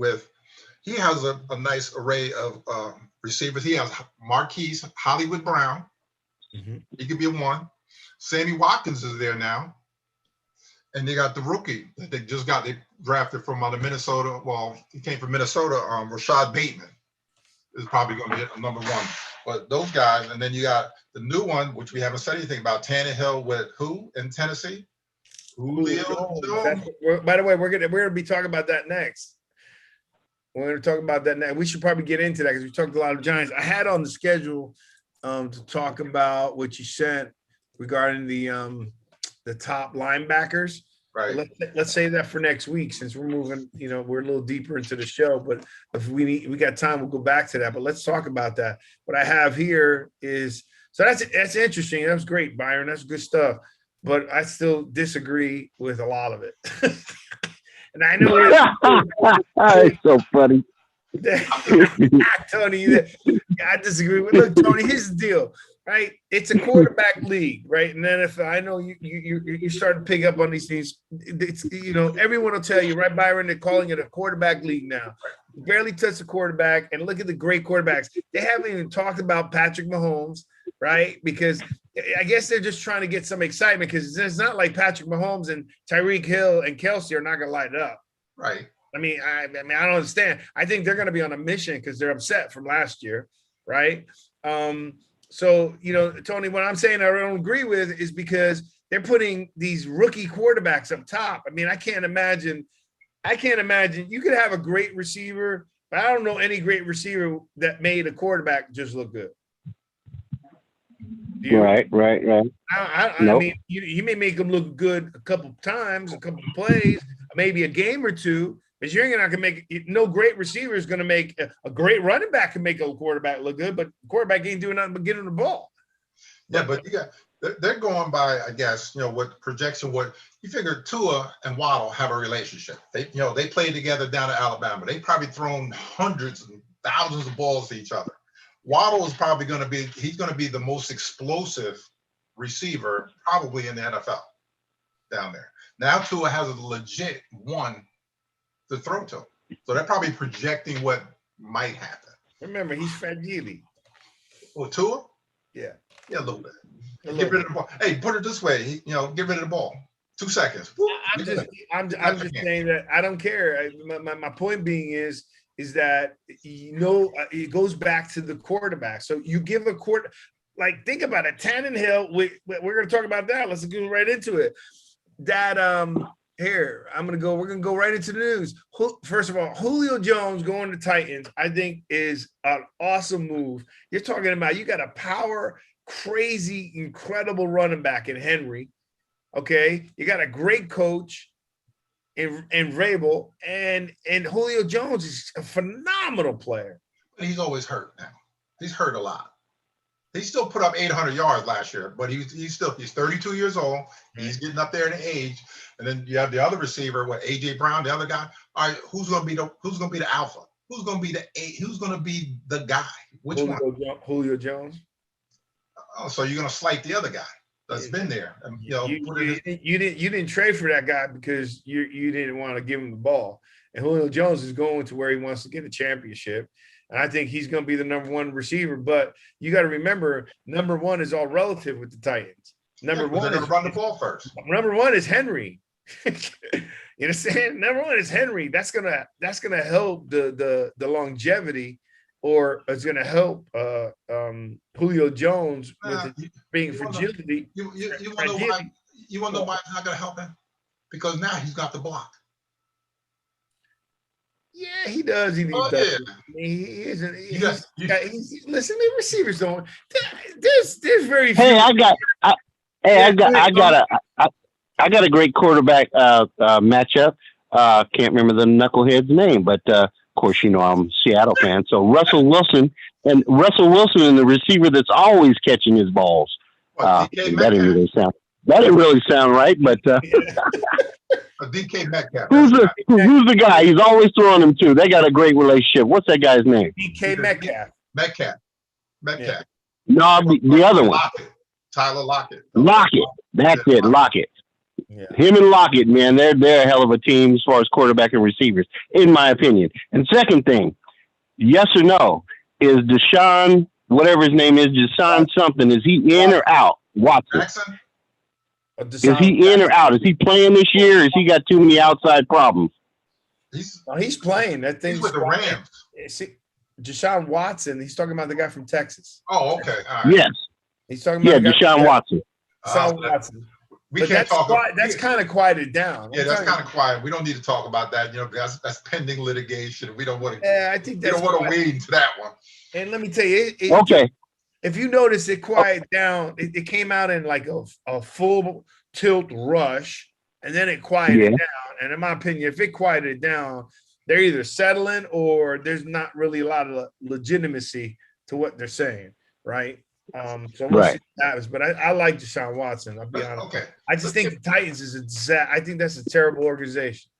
he has a nice array of receivers. He has Marquise Hollywood Brown. Mm-hmm. He could be a 1. Sammy Watkins is there now. And they got the rookie that they drafted from out of Minnesota. Well, he came from Minnesota. Rashad Bateman is probably going to be a number 1. But those guys, and then you got the new one, which we haven't said anything about, Tannehill with who in Tennessee? Julio Jones. By the way, we're gonna be talking about that next. We're gonna talk about that next. We should probably get into that because we talked a lot of Giants. I had on the schedule to talk about what you sent regarding the top linebackers. Right. Let's save that for next week since we're moving. We're a little deeper into the show, but if we got time, we'll go back to that. But let's talk about that. What I have here is that's interesting. That's great, Byron. That's good stuff. But I still disagree with a lot of it. And I know it's so funny. Tony, I disagree with. Look, Tony, here's the deal. Right, it's a quarterback league, right? And then if I know you start to pick up on these things, it's everyone will tell you, right, Byron? They're calling it a quarterback league now. barely touched the quarterback. And look at the great quarterbacks. They haven't even talked about Patrick Mahomes, right? Because I guess they're just trying to get some excitement because it's not like Patrick Mahomes and Tyreek Hill and Kelsey are not going to light it up. Right. I mean, I don't understand. I think they're going to be on a mission because they're upset from last year, right? So, Tony, what I'm saying I don't agree with is because they're putting these rookie quarterbacks up top. I mean, I can't imagine you could have a great receiver, but I don't know any great receiver that made a quarterback just look good. Right. I mean, you may make them look good a couple of times, a couple of plays, maybe a game or two, but you're not going to make no great receiver is going to make a great running back can make a quarterback look good, but the quarterback ain't doing nothing but getting the ball. Yeah, but they're going by, I guess, what projection, what you figure Tua and Waddle have a relationship. They played together down at Alabama. They probably thrown hundreds and thousands of balls to each other. Waddle is probably going to be the most explosive receiver probably in the NFL down there. Now Tua has a legit one to throw to. So they're probably projecting what might happen. Remember, he's fragile. Oh, Tua? Yeah. Yeah, a little bit. Get rid of the ball. Hey, put it this way, get rid of the ball. 2 seconds. I'm just saying that I don't care. My point being is that it goes back to the quarterback. So you give a think about it. Tannehill. We're going to talk about that. Let's go right into it. That we're going to go right into the news. First of all, Julio Jones going to Titans, I think is an awesome move. You're talking about you got a power, crazy, incredible running back in Henry. Okay, you got a great coach in Vrabel, and Julio Jones is a phenomenal player. He's always hurt now. He's hurt a lot. He still put up 800 yards last year, but he's 32 years old. He's getting up there in age. And then you have the other receiver, AJ Brown, the other guy. All right, who's going to be the alpha? Who's going to be the guy? Which one? Julio Jones. Oh, so you're going to slight the other guy that's been there. You didn't trade for that guy because you didn't want to give him the ball. And Julio Jones is going to where he wants to get a championship. And I think he's going to be the number one receiver. But you got to remember, number one is all relative with the Titans. Number one is run the ball first. Number one is Henry. You understand? Number one is Henry. That's gonna help the longevity, or it's gonna help Julio Jones with being fragility. You want to know why it's not gonna help him? Because now he's got the block. Yeah, he does. He does. Yeah. He isn't. Listen, the receivers don't. There's very few. I got a great quarterback matchup. Can't remember the knucklehead's name, but of course, I'm a Seattle fan. So Russell Wilson and the receiver that's always catching his balls. That didn't really sound right, but DK Metcalf. Who's the guy? He's always throwing him to. They got a great relationship. What's that guy's name? DK Metcalf. Metcalf. Yeah. No, the other one. Tyler Lockett. That's it. Lockett. Yeah. Him and Lockett, man, they're a hell of a team as far as quarterback and receivers, in my opinion. And second thing, yes or no, is Deshaun, whatever his name is, Deshaun something, is he in or out? Watson. Jackson? Is he in or out? Is he playing this year, or has he got too many outside problems? He's playing. That thing's with the Rams. See, Deshaun Watson, he's talking about the guy from Texas. Oh, okay. All right. Yes. He's talking about Deshaun Watson. Deshaun Watson. We can't talk about that's kind of quieted down. Yeah, that's kind of quiet. We don't need to talk about that. That's pending litigation. We don't want to. Yeah, I think that's. We don't want to wade into that one. And let me tell you, okay. If you notice, it quieted down. It came out in like a full tilt rush, and then it quieted down. And in my opinion, if it quieted down, they're either settling or there's not really a lot of legitimacy to what they're saying, right? So we'll see what happens. But I like Deshaun Watson. I'll be honest. Okay. I just think the Titans is I think that's a terrible organization.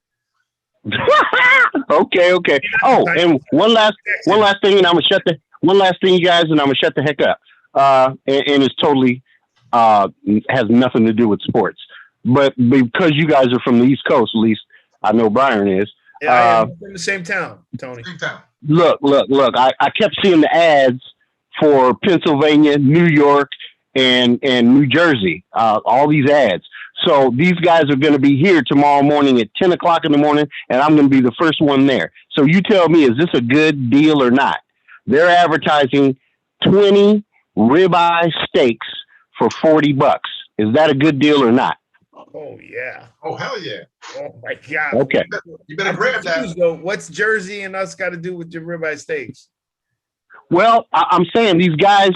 Okay. Oh, and one last thing, and I'm gonna shut you guys, and I'm gonna shut the heck up. And it's totally has nothing to do with sports. But because you guys are from the East Coast, at least I know Brian is. Yeah, I am in the same town, Tony. Same town. Look. I kept seeing the ads for Pennsylvania, New York, and New Jersey. All these ads. So these guys are going to be here tomorrow morning at 10 o'clock in the morning, and I'm going to be the first one there. So you tell me, is this a good deal or not? They're advertising 20 ribeye steaks for $40. Is that a good deal or not? Oh yeah. Oh, hell yeah. Oh my God. Okay. You better I'm grab that. confused, though. What's Jersey and us got to do with your ribeye steaks? Well, I'm saying these guys.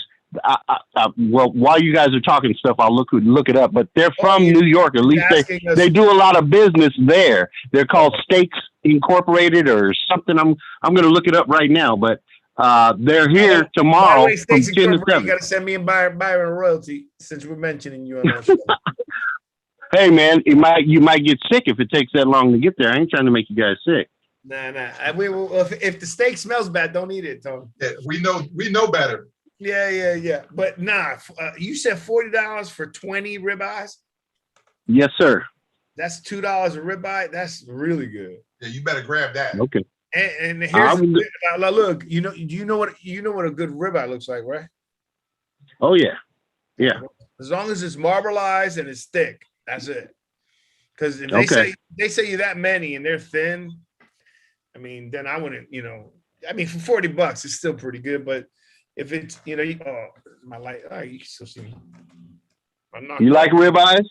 Well, while you guys are talking stuff, I'll look it up. But they're from New York. At least they do a lot of business there. They're called Steaks Incorporated or something. I'm going to look it up right now. But they're here tomorrow from 10 to 7. You got to send me and Byron a royalty since we're mentioning you on our show. Hey man, you might get sick if it takes that long to get there. I ain't trying to make you guys sick. Nah. If the steak smells bad, don't eat it, Tony. Yeah, we know better. Yeah. But nah, you said $40 for 20 ribeyes. Yes, sir. That's $2 a ribeye. That's really good. Yeah, you better grab that. Okay. And here's look. You know what a good ribeye looks like, right? Oh yeah. As long as it's marbleized and it's thick, that's it. Because if they say you that many and they're thin, I mean, then I wouldn't. For $40, it's still pretty good. But if it's my light, all right, you can still see me. You like ribeyes?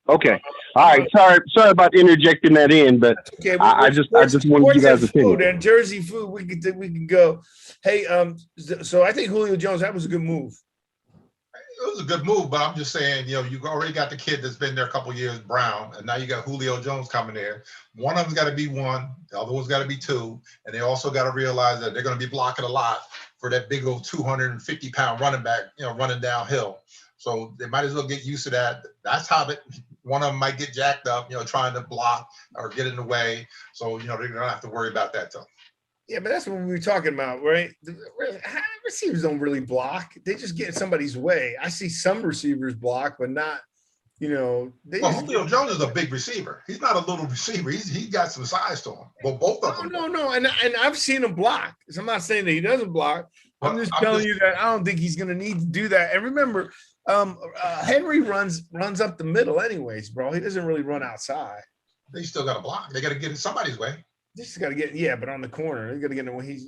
Okay. All right. Sorry about interjecting that in, but okay. I just wanted you guys to food and Jersey food. We can go. Hey, so I think Julio Jones, that was a good move. It was a good move, but I'm just saying, you already got the kid that's been there a couple of years, Brown, and now you got Julio Jones coming there. One of them's got to be 1, the other one's got to be 2, and they also got to realize that they're going to be blocking a lot for that big old 250-pound running back, running downhill. So they might as well get used to that. That's how one of them might get jacked up, trying to block or get in the way. So, they don't have to worry about that, though. Yeah, but that's what we were talking about, right? Receivers don't really block. They just get in somebody's way. I see some receivers block, but not, Julio Jones is a big receiver. He's not a little receiver. He's got some size to him. Well, both of them. No. And I've seen him block. So I'm not saying that he doesn't block. I'm just telling you that I don't think he's going to need to do that. And remember, Henry runs up the middle anyways, bro. He doesn't really run outside. They still got to block. They got to get in somebody's way. They just got to get, but on the corner, they got to get in the way.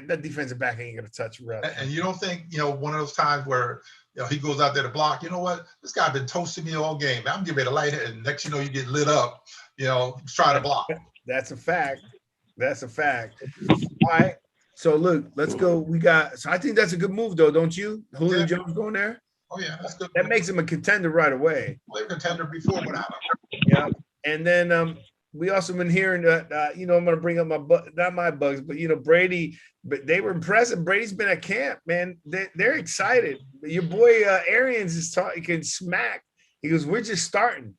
That defensive back ain't going to touch Russ. And you don't think, one of those times where, he goes out there to block, you know what? This guy been toasting me all game. I'm getting ready to light it. And next, you get lit up, trying to block. That's a fact. All right. So look, let's go. So I think that's a good move though, don't you? Julio Jones going there? Oh yeah, that's good. That makes him a contender right away. Well, they were a contender before without him. Yeah. And then we also been hearing that I'm going to bring up not my bugs, but Brady. But they were impressive. Brady's been at camp, man. They're excited. Your boy Arians is talking. Can smack. He goes, we're just starting.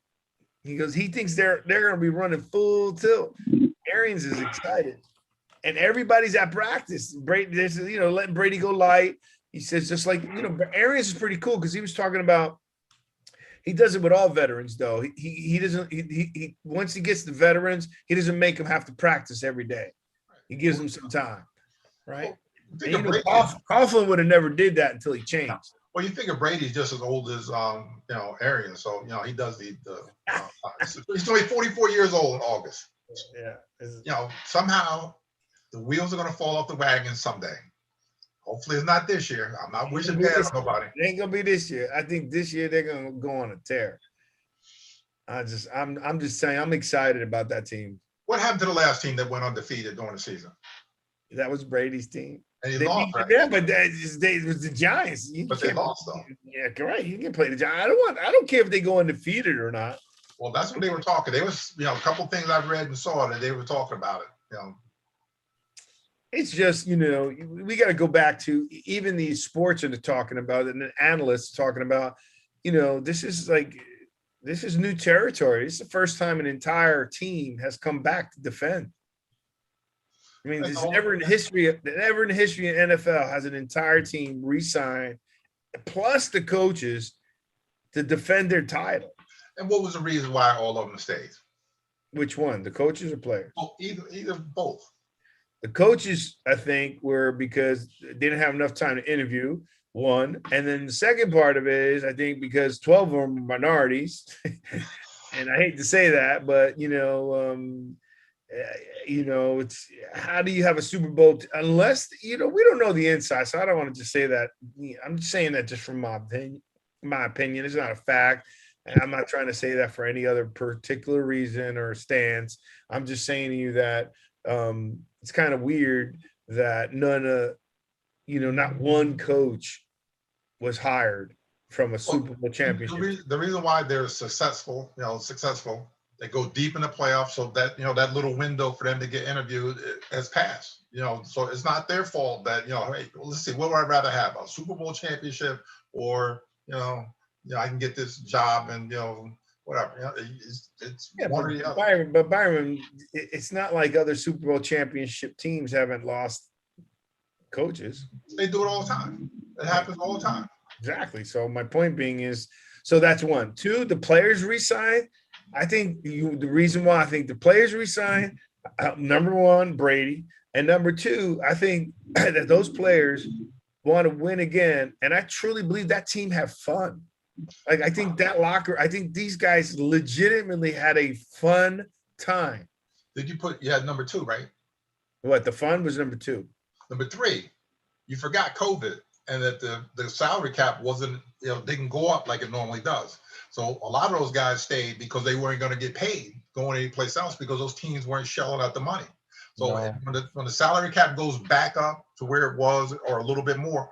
He goes, he thinks they're going to be running full tilt. Arians is excited, and everybody's at practice. Brady, letting Brady go light. He says just like Arians is pretty cool because he was talking about. He does it with all veterans, though. He doesn't. He once he gets the veterans, he doesn't make them have to practice every day. He gives them some time, right? Coughlin would have never did that until he changed. Well, you think of Brady's just as old as Arians, so he does the. He's only 44 years old in August. Yeah. Somehow the wheels are going to fall off the wagon someday. Hopefully it's not this year. I'm not wishing bad on nobody. It ain't gonna be this year. I think this year they're gonna go on a tear. I'm just saying I'm excited about that team. What happened to the last team that went undefeated during the season? That was Brady's team. And he lost, right? Yeah, but it was the Giants. But they lost though. Yeah, correct. You can play the Giants. I don't care if they go undefeated or not. Well, that's what they were talking. They was, a couple things I've read and saw that they were talking about it. It's just, we got to go back to even these sports are talking about it and the analysts talking about, this is new territory. It's the first time an entire team has come back to defend. I mean, there's never in history of NFL has an entire team re-signed, plus the coaches to defend their title. And what was the reason why all of them stayed? Which one? The coaches or players? Oh, either both. The coaches, I think, were because they didn't have enough time to interview, one. And then the second part of it is, I think, because 12 of them are minorities. And I hate to say that, but, it's how do you have a Super Bowl unless, we don't know the inside. So I don't want to just say that. I'm just saying that just from my opinion. My opinion. It's not a fact. And I'm not trying to say that for any other particular reason or stance. I'm just saying to you that it's kind of weird that not one coach was hired from a Super Bowl championship. The reason why they're successful, they go deep in the playoffs, so that that little window for them to get interviewed has passed. So it's not their fault that hey, let's see, what would I rather have, a Super Bowl championship or I can get this job and whatever. It's one or the other. Byron, it's not like other Super Bowl championship teams haven't lost coaches. They do it all the time. It happens all the time. Exactly. So my point being is, so that's one. Two, the players resign. I think the reason why I think the players resign, number one, Brady, and number two, I think that those players want to win again, and I truly believe that team have fun. Like I think these guys legitimately had a fun time. You had number two, right? What, the fun was number two? Number three, you forgot COVID and that the salary cap wasn't, didn't go up like it normally does. So a lot of those guys stayed because they weren't going to get paid going anyplace else because those teams weren't shelling out the money. So when the salary cap goes back up to where it was or a little bit more,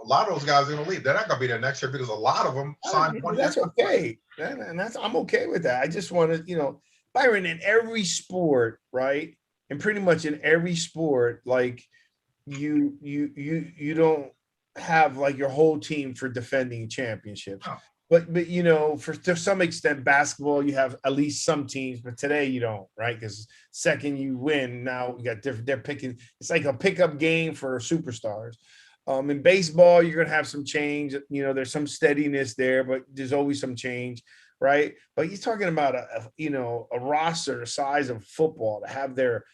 a lot of those guys are going to leave. They're not going to be there next year because a lot of them signed one. That's okay. And I'm okay with that. I just want to, Byron, in every sport, right? And pretty much in every sport, like you don't have like your whole team for defending championships. No. But to some extent, basketball, you have at least some teams, but today you don't, right? Because second you win, now you got different. They're picking. It's like a pickup game for superstars. In baseball, you're gonna have some change. There's some steadiness there, but there's always some change, right? But you're talking about a roster the size of football to have their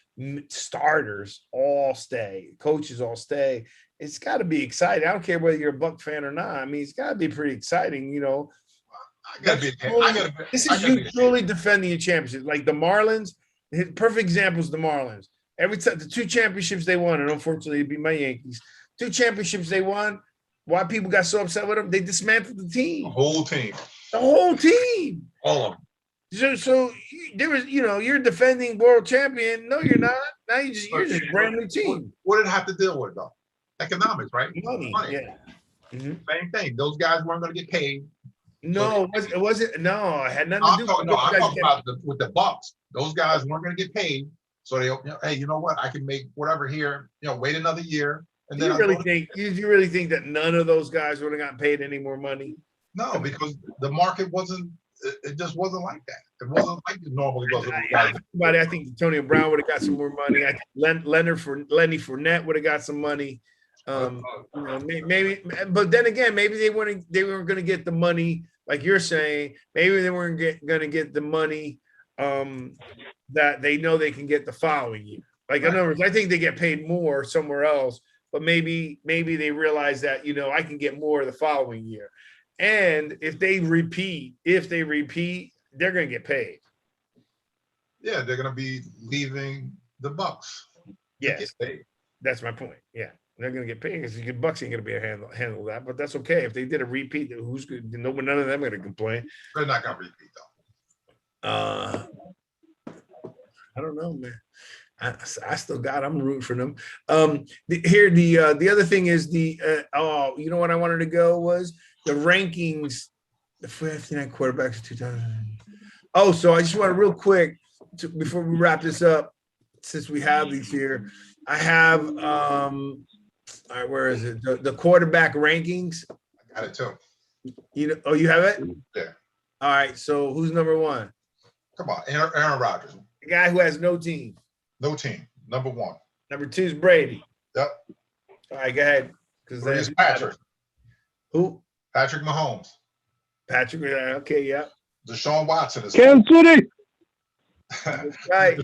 starters all stay, coaches all stay. It's got to be exciting. I don't care whether you're a Buck fan or not. I mean, it's got to be pretty exciting. This is you truly defending your championship. Like the Marlins, perfect example is the Marlins. Every time the two championships they won, and unfortunately it'd be my Yankees. Two championships they won. Why people got so upset with them? They dismantled the team. The whole team. The whole team. All of them. So there was, you're defending world champion. No, you're not. Now you're just a brand new team. What did it have to deal with though? Economics, right? Money. Yeah. Mm-hmm. Same thing. Those guys weren't going to get paid. No, it wasn't. No, it had nothing to do with it. I'm talking about with the Bucks. Those guys weren't going to get paid. So they, hey, you know what? I can make whatever here. Wait another year. And then you really think that none of those guys would have gotten paid any more money? No, because the market wasn't. It just wasn't like that. It wasn't like it normally was. I think Antonio Brown would have got some more money. I think Lenny Fournette would have got some money. Maybe, but then again, maybe they weren't going to get the money like you're saying. Maybe they weren't going to get the money that they know they can get the following year. Like in other words, I think they get paid more somewhere else, but maybe they realize that I can get more the following year. And if they repeat, they're going to get paid. Yeah, they're going to be leaving the Bucks. Yes, that's my point. Yeah. They're going to get paid because the Bucks ain't going to be able to handle that, but that's okay. If they did a repeat, who's good? None of them are going to complain. They're not going to repeat though. I don't know, man. I still I'm rooting for them. The other thing is you know what I wanted to go was the rankings, the 59 quarterbacks of 2000. Oh, so I just want to real quick before we wrap this up, since we have these here, I have all right, where is it? The quarterback rankings. I got it too. You have it? Yeah. All right. So who's number one? Come on, Aaron Rodgers. The guy who has no team. No team. Number one. Number two is Brady. Yep. All right, go ahead. Because Patrick. Who? Patrick Mahomes. Patrick. Okay, yeah. Deshaun Watson is Kansas City. Right.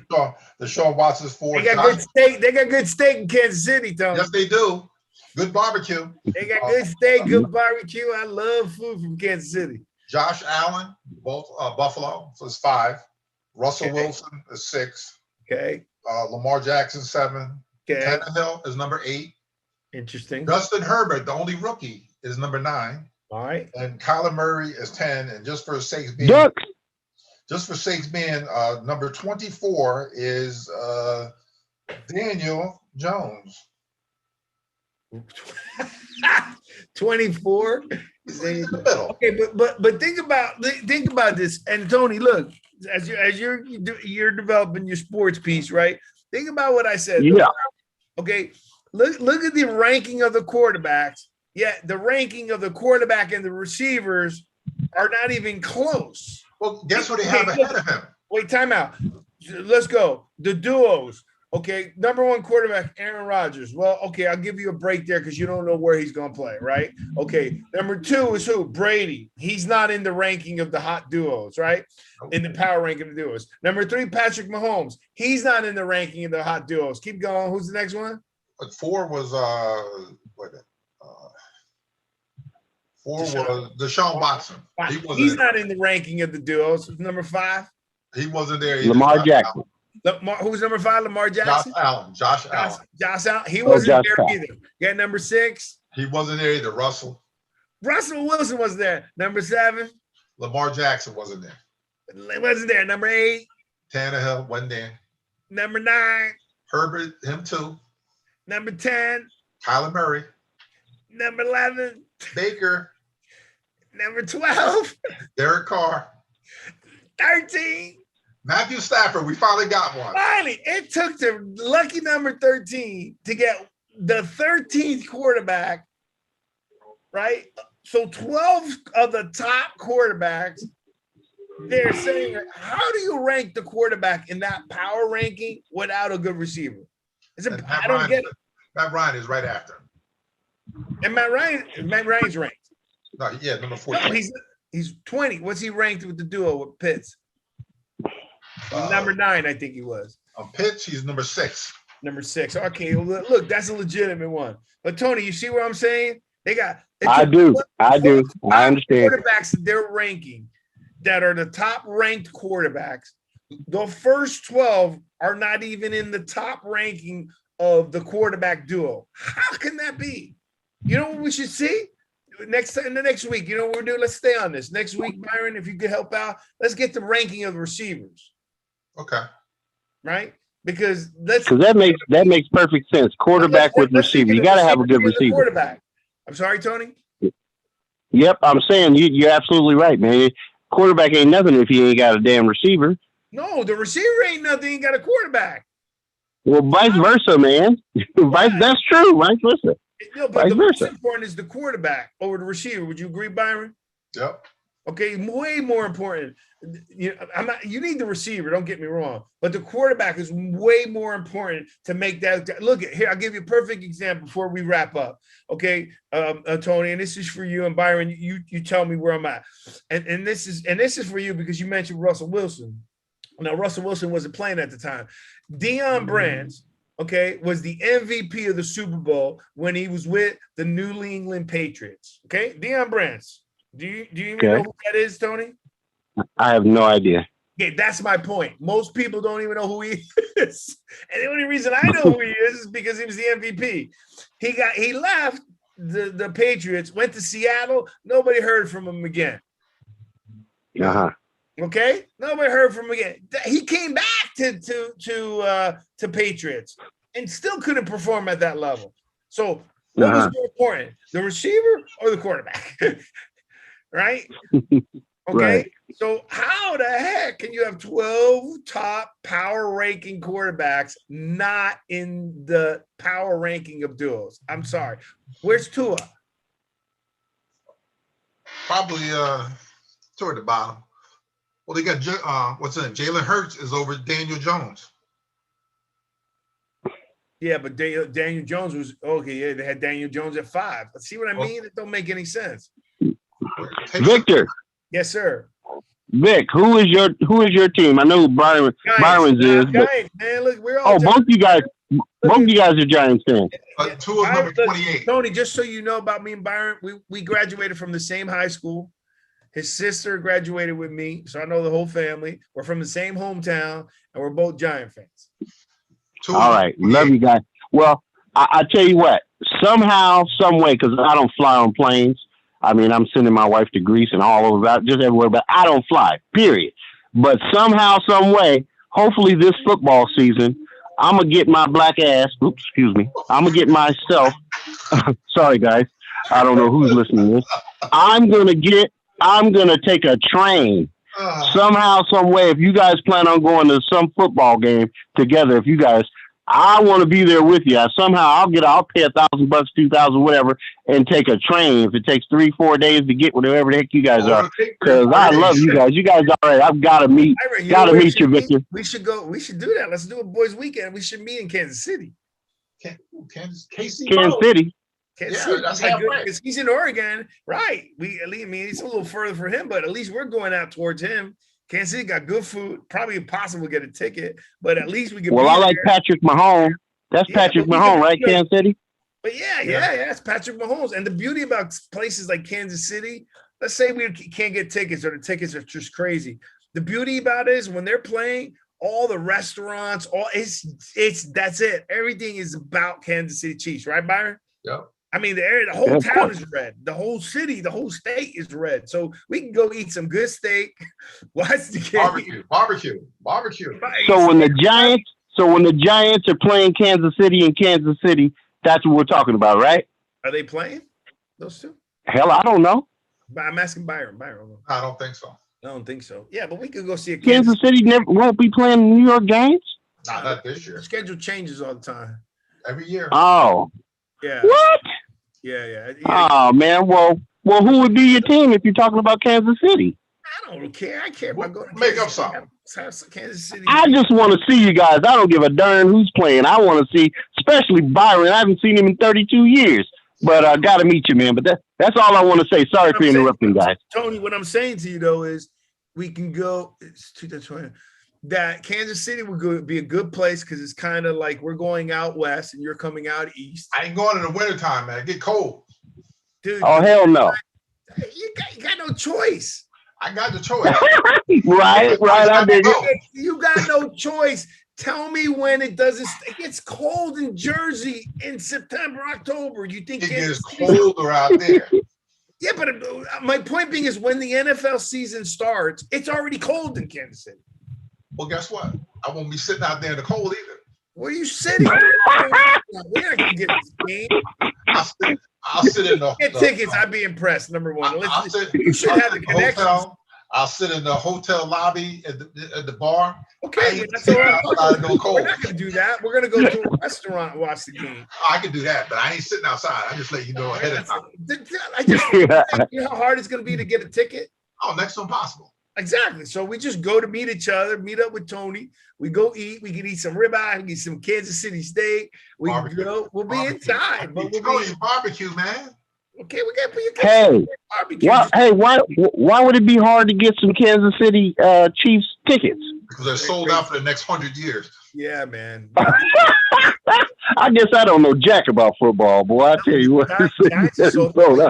Deshaun Watson's 4. They got good steak. They got good steak in Kansas City, Tony. Yes, they do. Good barbecue. They got good steak, good barbecue. I love food from Kansas City. Josh Allen, both Buffalo, so it's 5. Russell Okay. Wilson is 6. Okay. Lamar Jackson 7. Okay. Tannehill is number 8. Interesting. Justin Herbert, the only rookie, is number 9. All right. And Kyler Murray is 10. And just for sakes being Ducks. number 24 is Daniel Jones. 24. He's in the middle. Okay, but think about this. And Tony, look, as you're developing your sports piece, right? Think about what I said. Yeah. Okay. Look at the ranking of the quarterbacks. Yeah, the ranking of the quarterback and the receivers are not even close. Well, guess what they have ahead of him? Wait, time out. Let's go. The duos. Okay, number 1 quarterback, Aaron Rodgers. Well, okay, I'll give you a break there because you don't know where he's going to play, right? Okay, number 2 is who? Brady. He's not in the ranking of the hot duos, right? In the power ranking of the duos. Number 3, Patrick Mahomes. He's not in the ranking of the hot duos. Keep going. Who's the next one? But 4 was 4 was Deshaun Watson. He's not in the ranking of the duos. Number 5. He wasn't there either. Lamar Jackson. Who's number 5? Lamar Jackson. Josh Allen. Josh Allen. He wasn't there Allen. either. Got number 6. He wasn't there either. Russell Wilson was there. Number 7. Lamar Jackson wasn't there. Wasn't there. Number 8. Tannehill wasn't there. Number 9. Herbert, him too. Number 10. Kyler Murray. Number 11. Baker. Number 12. Derek Carr. 13. Matthew Stafford. We finally got one. Finally, it took the lucky number 13 to get the 13th quarterback, right? So 12 of the top quarterbacks, they're saying, how do you rank the quarterback in that power ranking without a good receiver? I don't get it. Matt Ryan is right after him. And Matt Ryan's ranked. No, yeah, number 14. No, he's 20. What's he ranked with the duo with Pitts? Number 9, I think he was. On Pitts, he's number 6. Number 6. Okay, well, look, that's a legitimate one. But Tony, you see what I'm saying? I do. I understand. Quarterbacks that they're ranking that are the top ranked quarterbacks. The first 12 are not even in the top ranking of the quarterback duo. How can that be? You know what we should see? In the next week, you know what we're doing? Let's stay on this. Next week, Byron, if you could help out, let's get the ranking of the receivers. Okay. Right? Because that makes perfect sense. Quarterback with receiver. You got to have a good receiver. Quarterback. I'm sorry, Tony. Yep, I'm saying you're absolutely right, man. Quarterback ain't nothing if he ain't got a damn receiver. No, the receiver ain't nothing. He got a quarterback. Well, vice versa, man. That's true. Vice versa. No, but the most important is the quarterback over the receiver. Would you agree, Byron? Yep. Okay, way more important. You need the receiver, don't get me wrong, but the quarterback is way more important to make that. Look at here, I'll give you a perfect example before we wrap up. Okay, Tony, and this is for you, and Byron, you tell me where I'm at. And this is for you because you mentioned Russell Wilson. Now, Russell Wilson wasn't playing at the time. Deion Brands, okay, was the MVP of the Super Bowl when he was with the New England Patriots. Okay, Deion Brands. Do you even know who that is, Tony? I have no idea. Okay, that's my point. Most people don't even know who he is. And the only reason I know who he is because he was the MVP. He left the Patriots, went to Seattle. Nobody heard from him again. Uh-huh. Okay? Nobody heard from him again. He came back to Patriots and still couldn't perform at that level. So what was more important? The receiver or the quarterback? Right? Okay. Right. So how the heck can you have 12 top power ranking quarterbacks not in the power ranking of duos? I'm sorry. Where's Tua? Probably toward the bottom. Well, they got Jalen Hurts is over Daniel Jones. Yeah, but Daniel Jones was okay. Yeah, they had Daniel Jones at 5. See what I mean? It don't make any sense. Victor. Yes, sir. Vic, who is your team? I know who Byron's is, but Giants, man. Look, we're all both you guys are Giants fans. But two is number 28. Tony, just so you know about me and Byron, we graduated from the same high school. His sister graduated with me, so I know the whole family. We're from the same hometown, and we're both Giant fans. All right, love you guys. Well, I tell you what, somehow, some way, because I don't fly on planes. I mean, I'm sending my wife to Greece and all over that, just everywhere, but I don't fly, period. But somehow, some way, hopefully this football season, I'm going to get my black ass. Oops, excuse me. I'm going to get myself. Sorry, guys. I don't know who's listening to this. I'm going to take a train somehow, some way. If you guys plan on going to some football game together, I want to be there with you. I'll pay $1,000, $2,000, whatever, and take a train. If it takes 3-4 days to get wherever the heck you guys are, because I love you guys. You guys are right. I've got to meet you, Victor. We should do that. Let's do a boys' weekend. We should meet in Kansas City. Kansas City. That's right. Because he's in Oregon, right? I mean, it's a little further for him, but at least we're going out towards him. Kansas City got good food. Probably impossible to get a ticket, but at least we can. Well, I like Patrick Mahomes. That's Patrick Mahomes, right? Kansas City. But yeah, it's Patrick Mahomes. And the beauty about places like Kansas City, let's say we can't get tickets or the tickets are just crazy. The beauty about it is when they're playing, all the restaurants, that's it. Everything is about Kansas City Chiefs, right, Byron? Yeah. I mean, the whole town is red. The whole city, the whole state is red. So we can go eat some good steak, watch the game. Barbecue. So when the Giants are playing Kansas City in Kansas City, that's what we're talking about, right? Are they playing those two? Hell, I don't know. I'm asking Byron. I don't think so. I don't think so. Yeah, but we could go see a Kansas City won't be playing the New York Giants? Not this year. The schedule changes all the time. Every year. Oh. Yeah. What? Yeah. Oh, man. Well, who would be your team if you're talking about Kansas City? I don't care. I care about going to Make up something. Kansas City. I just want to see you guys. I don't give a darn who's playing. I want to see, especially Byron. I haven't seen him in 32 years. But I got to meet you, man. But that's all I want to say. Sorry for interrupting, guys. Tony, what I'm saying to you, though, is we can go. It's 2020. That Kansas City would be a good place because it's kind of like we're going out west and you're coming out east. I ain't going in the wintertime, man. It get cold. Dude. Oh, hell no. You got no choice. I got the choice. right. I dig it. You got no choice. Tell me when it doesn't. It gets cold in Jersey in September, October. You think it gets colder out there? Yeah, but my point being is when the NFL season starts, it's already cold in Kansas City. Well, guess what? I won't be sitting out there in the cold either. Where are you sitting? We're not gonna get this game. I'll sit in the get tickets. I'd be impressed. Number one, you should have the connection. I'll sit in the hotel lobby at the bar. Okay, that's all right. We're not gonna do that. We're gonna go to a restaurant and watch the game. I can do that, but I ain't sitting outside. I just let you know ahead of time. You know how hard it's gonna be to get a ticket? Oh, next to impossible. Exactly. So we just go to meet each other, meet up with Tony. We go eat. We can eat some ribeye. We can eat some Kansas City steak. We'll be inside. But we'll be barbecue, man. Okay, we got to barbecue. Why would it be hard to get some Kansas City Chiefs tickets? Because they're sold out for the next 100 years. Yeah, man. I guess I don't know jack about football, boy. I tell you what. You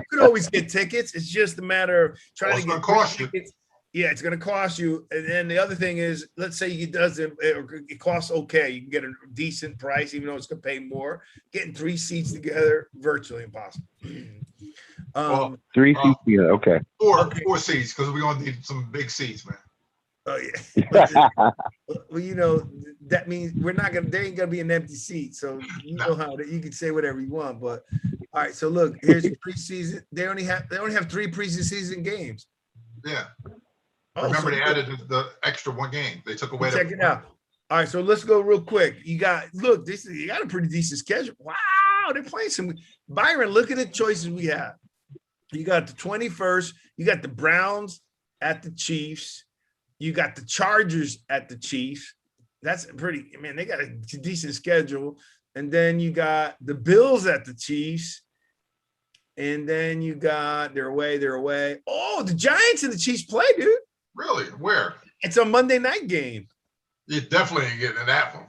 could always get tickets. It's just a matter of trying to get tickets. Yeah, it's going to cost you. And then the other thing is, let's say it costs okay. You can get a decent price, even though it's going to pay more. Getting 3 seats together, virtually impossible. 3 seats, yeah, okay. 4 seats, because we're going to need some big seats, man. Oh, yeah. Well, that means there ain't going to be an empty seat. So you know how you can say whatever you want. But all right, so look, here's the preseason. They only have 3 preseason games. Yeah. Remember, they added the extra 1 game. They took away. Check it out. All right, so let's go real quick. You got a pretty decent schedule. Wow, they're playing some. Byron, look at the choices we have. You got the 21st. You got the Browns at the Chiefs. You got the Chargers at the Chiefs. That's pretty. Man, they got a decent schedule. And then you got the Bills at the Chiefs. And then you got they're away. Oh, the Giants and the Chiefs play, dude. Really? Where? It's a Monday night game. You definitely ain't getting in that one.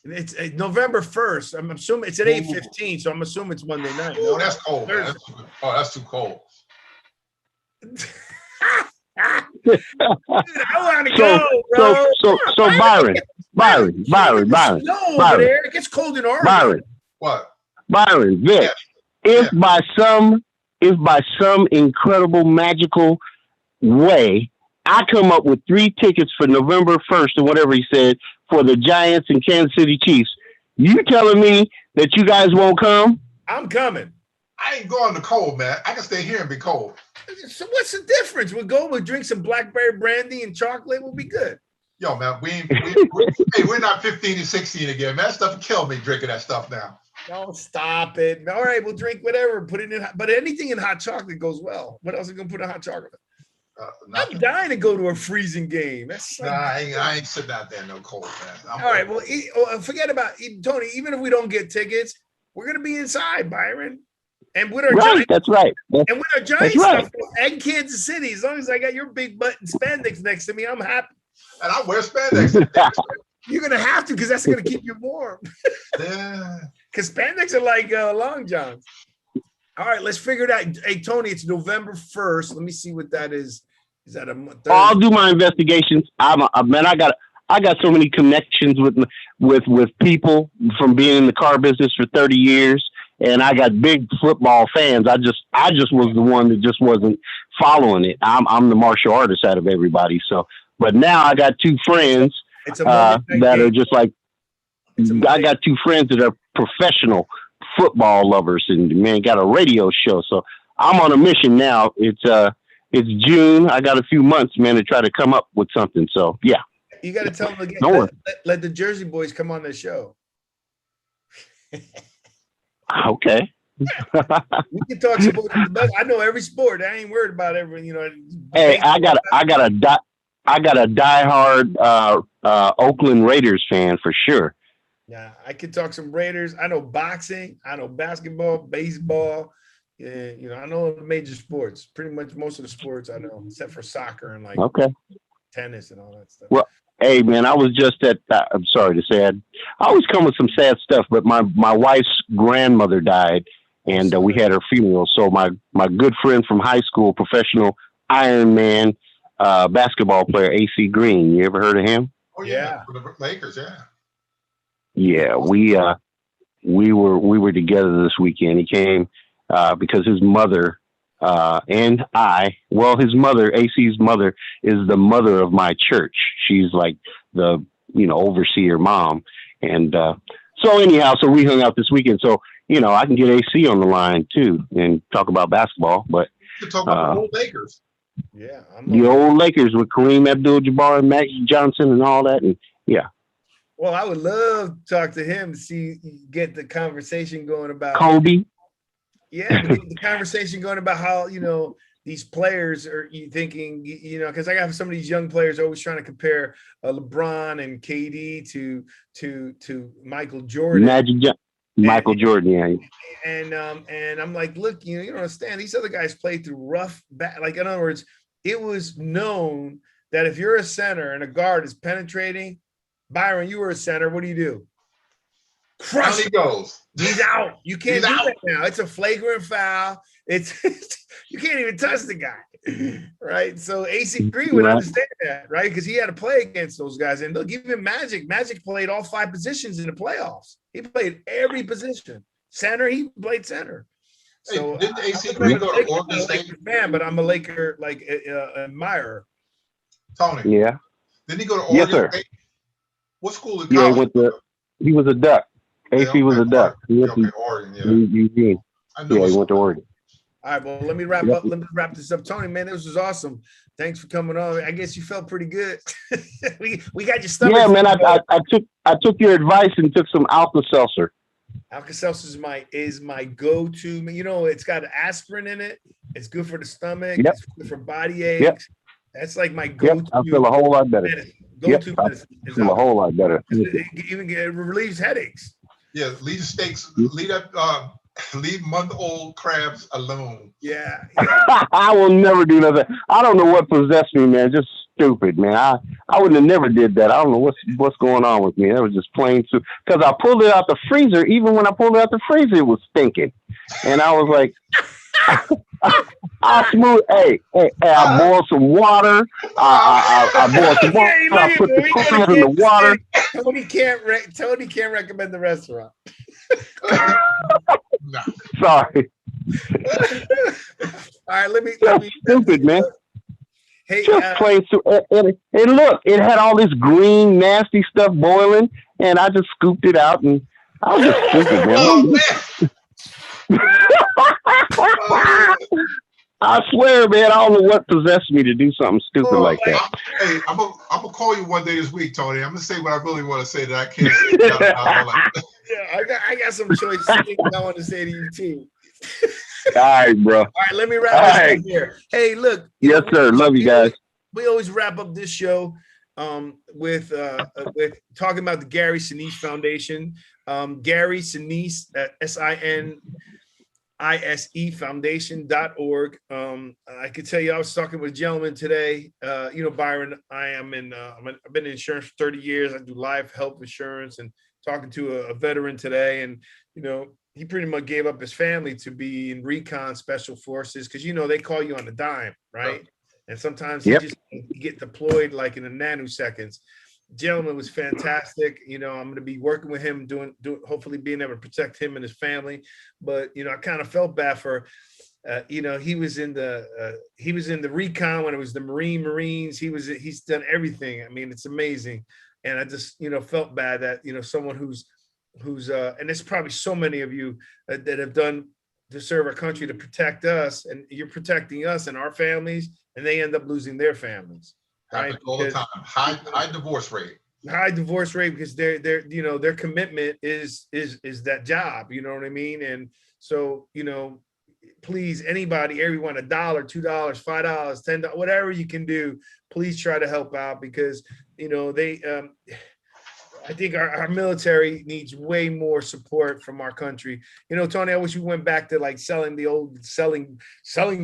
It's November 1st. I'm assuming it's at 8:15, so I'm assuming it's Monday night. Oh, No? that's cold, man. That's too cold. Dude, I want to go, bro. So Byron, It's snow over there. It gets cold in Oregon. What? Byron, Vic. Yeah. If by some incredible magical way I come up with 3 tickets for November 1st or whatever he said for the Giants and Kansas City Chiefs, you telling me that you guys won't come? I'm coming. I ain't going to cold, man. I can stay here and be cold. So what's the difference? We'll drink some blackberry brandy and chocolate. We'll be good. Yo, man, we're not 15 and 16 again, man. That stuff kill me drinking that stuff now. Don't stop it. All right, we'll drink whatever. Put it in, but anything in hot chocolate goes well. What else are you gonna put in hot chocolate? I'm dying to go to a freezing game. That's like, I ain't sitting out there no cold, man. All right, well, forget about Tony. Even if we don't get tickets, we're gonna be inside, Byron, and with our Giants, that's right. And with our Giants right. stuff and Kansas City. As long as I got your big butt and spandex next to me, I'm happy. And I wear spandex. You're gonna have to because that's gonna keep you warm. Yeah. Because spandex are like long johns. All right, let's figure it out. Hey, Tony, it's November 1st. Let me see what that is. Is that a month? I'll do my investigations. Man, I got so many connections with people from being in the car business for 30 years, and I got big football fans. I just was the one that just wasn't following it. I'm the martial artist out of everybody. So, but now I got 2 friends that are just like. I got 2 friends that are professional football lovers and man got a radio show. So I'm on a mission now. It's June. I got a few months, man, to try to come up with something. So yeah. You got to tell them again. Let the Jersey boys come on the show. Okay. We can talk sports. I know every sport. I ain't worried about everything. You know. Hey, I got a diehard Oakland Raiders fan for sure. Yeah, I could talk some Raiders. I know boxing. I know basketball, baseball. Yeah, you know, I know the major sports. Pretty much most of the sports I know, except for soccer and like tennis and all that stuff. Well, hey man, I was just at. I'm sorry to say, I always come with some sad stuff, but my wife's grandmother died, and we had her funeral. So my good friend from high school, professional Ironman basketball player, AC Green. You ever heard of him? Oh yeah, for the Lakers, yeah. Yeah, we were together this weekend. He came because his mother and his mother, AC's mother, is the mother of my church. She's like the overseer mom, and so anyhow, so we hung out this weekend. So I can get AC on the line too and talk about basketball. But you talk about the old Lakers. Yeah, the old Lakers with Kareem Abdul-Jabbar and Magic Johnson and all that, and yeah. Well, I would love to talk to him to get the conversation going about Kobe. Yeah, the conversation going about how these players are thinking, because I got some of these young players always trying to compare LeBron and KD to Michael Jordan. Michael Jordan, yeah. And I'm like, look, you don't understand. These other guys played through rough, like in other words, it was known that if you're a center and a guard is penetrating. Byron, you were a center. What do? Crush. Down he goes. He's out. You can't do that now. It's a flagrant foul. It's you can't even touch the guy, right? So AC Green would understand that, right? Because he had to play against those guys. And look, even Magic. Magic played all 5 positions in the playoffs. He played every position. Center, he played center. So hey, didn't AC Green go to Oregon State? Fan, but I'm a Laker admirer. Tony. Yeah. Didn't he go to Oregon State? What school in college? Yeah, he was a Duck. AC was a Duck. He went to Oregon, Eugene. He went to Oregon. All right, well, let me wrap up. Let me wrap this up. Tony, man, this was awesome. Thanks for coming on. I guess you felt pretty good. we got your stomach. Yeah, man, I took your advice and took some Alka-Seltzer. Alka-Seltzer is my go-to. It's got aspirin in it. It's good for the stomach. Yep. It's good for body aches. Yep. That's like my go-to. I feel a whole lot better. I feel a whole lot better. It relieves headaches. Yeah, leave month-old crabs alone. Yeah. I will never do nothing. I don't know what possessed me, man. Just stupid, man. I would have never did that. I don't know what's going on with me. That was just plain stupid. Because I pulled it out the freezer. Even when I pulled it out the freezer, it was stinking, and I was like, I smooth. Hey, I boiled some water. I boiled some water. Hey, look I at put the him. We corn gotta in the get water. Tony can't recommend the restaurant. No. Sorry, All right, let me. just stupid, man. Hey, Just plain stupid. And look, it had all this green, nasty stuff boiling, and I just scooped it out, and I was just stupid, man. Oh, man. I swear, man, I don't know what possessed me to do something stupid like that. Hey, I'm gonna call you one day this week, Tony. I'm gonna say what I really want to say that I can't say. Yeah, I got some choice things I want to say to you too. All right, bro. All right, let me wrap this up here. Hey, look. Yes, sir. Love you guys. We always wrap up this show with talking about the Gary Sinise Foundation. Gary Sinise, SINISE Foundation.org. I could tell you, I was talking with a gentleman today. Byron, I've been in insurance for 30 years. I do life health insurance, and talking to a veteran today, and he pretty much gave up his family to be in recon special forces because they call you on a dime, right? And sometimes you just get deployed like in a nanoseconds. Gentleman was fantastic. I'm going to be working with him, doing hopefully being able to protect him and his family. But I kind of felt bad for, he was in the recon when it was the Marines. He's done everything. I mean, it's amazing. And I just felt bad that someone who's and there's probably so many of you that have done to serve our country to protect us, and you're protecting us and our families, and they end up losing their families. Right? All the time. High divorce rate. High divorce rate because their commitment is that job. You know what I mean? And so please, anybody, everyone, $1, $2, $5, $10, whatever you can do, please try to help out because they. I think our military needs way more support from our country. Tony, I wish we went back to like selling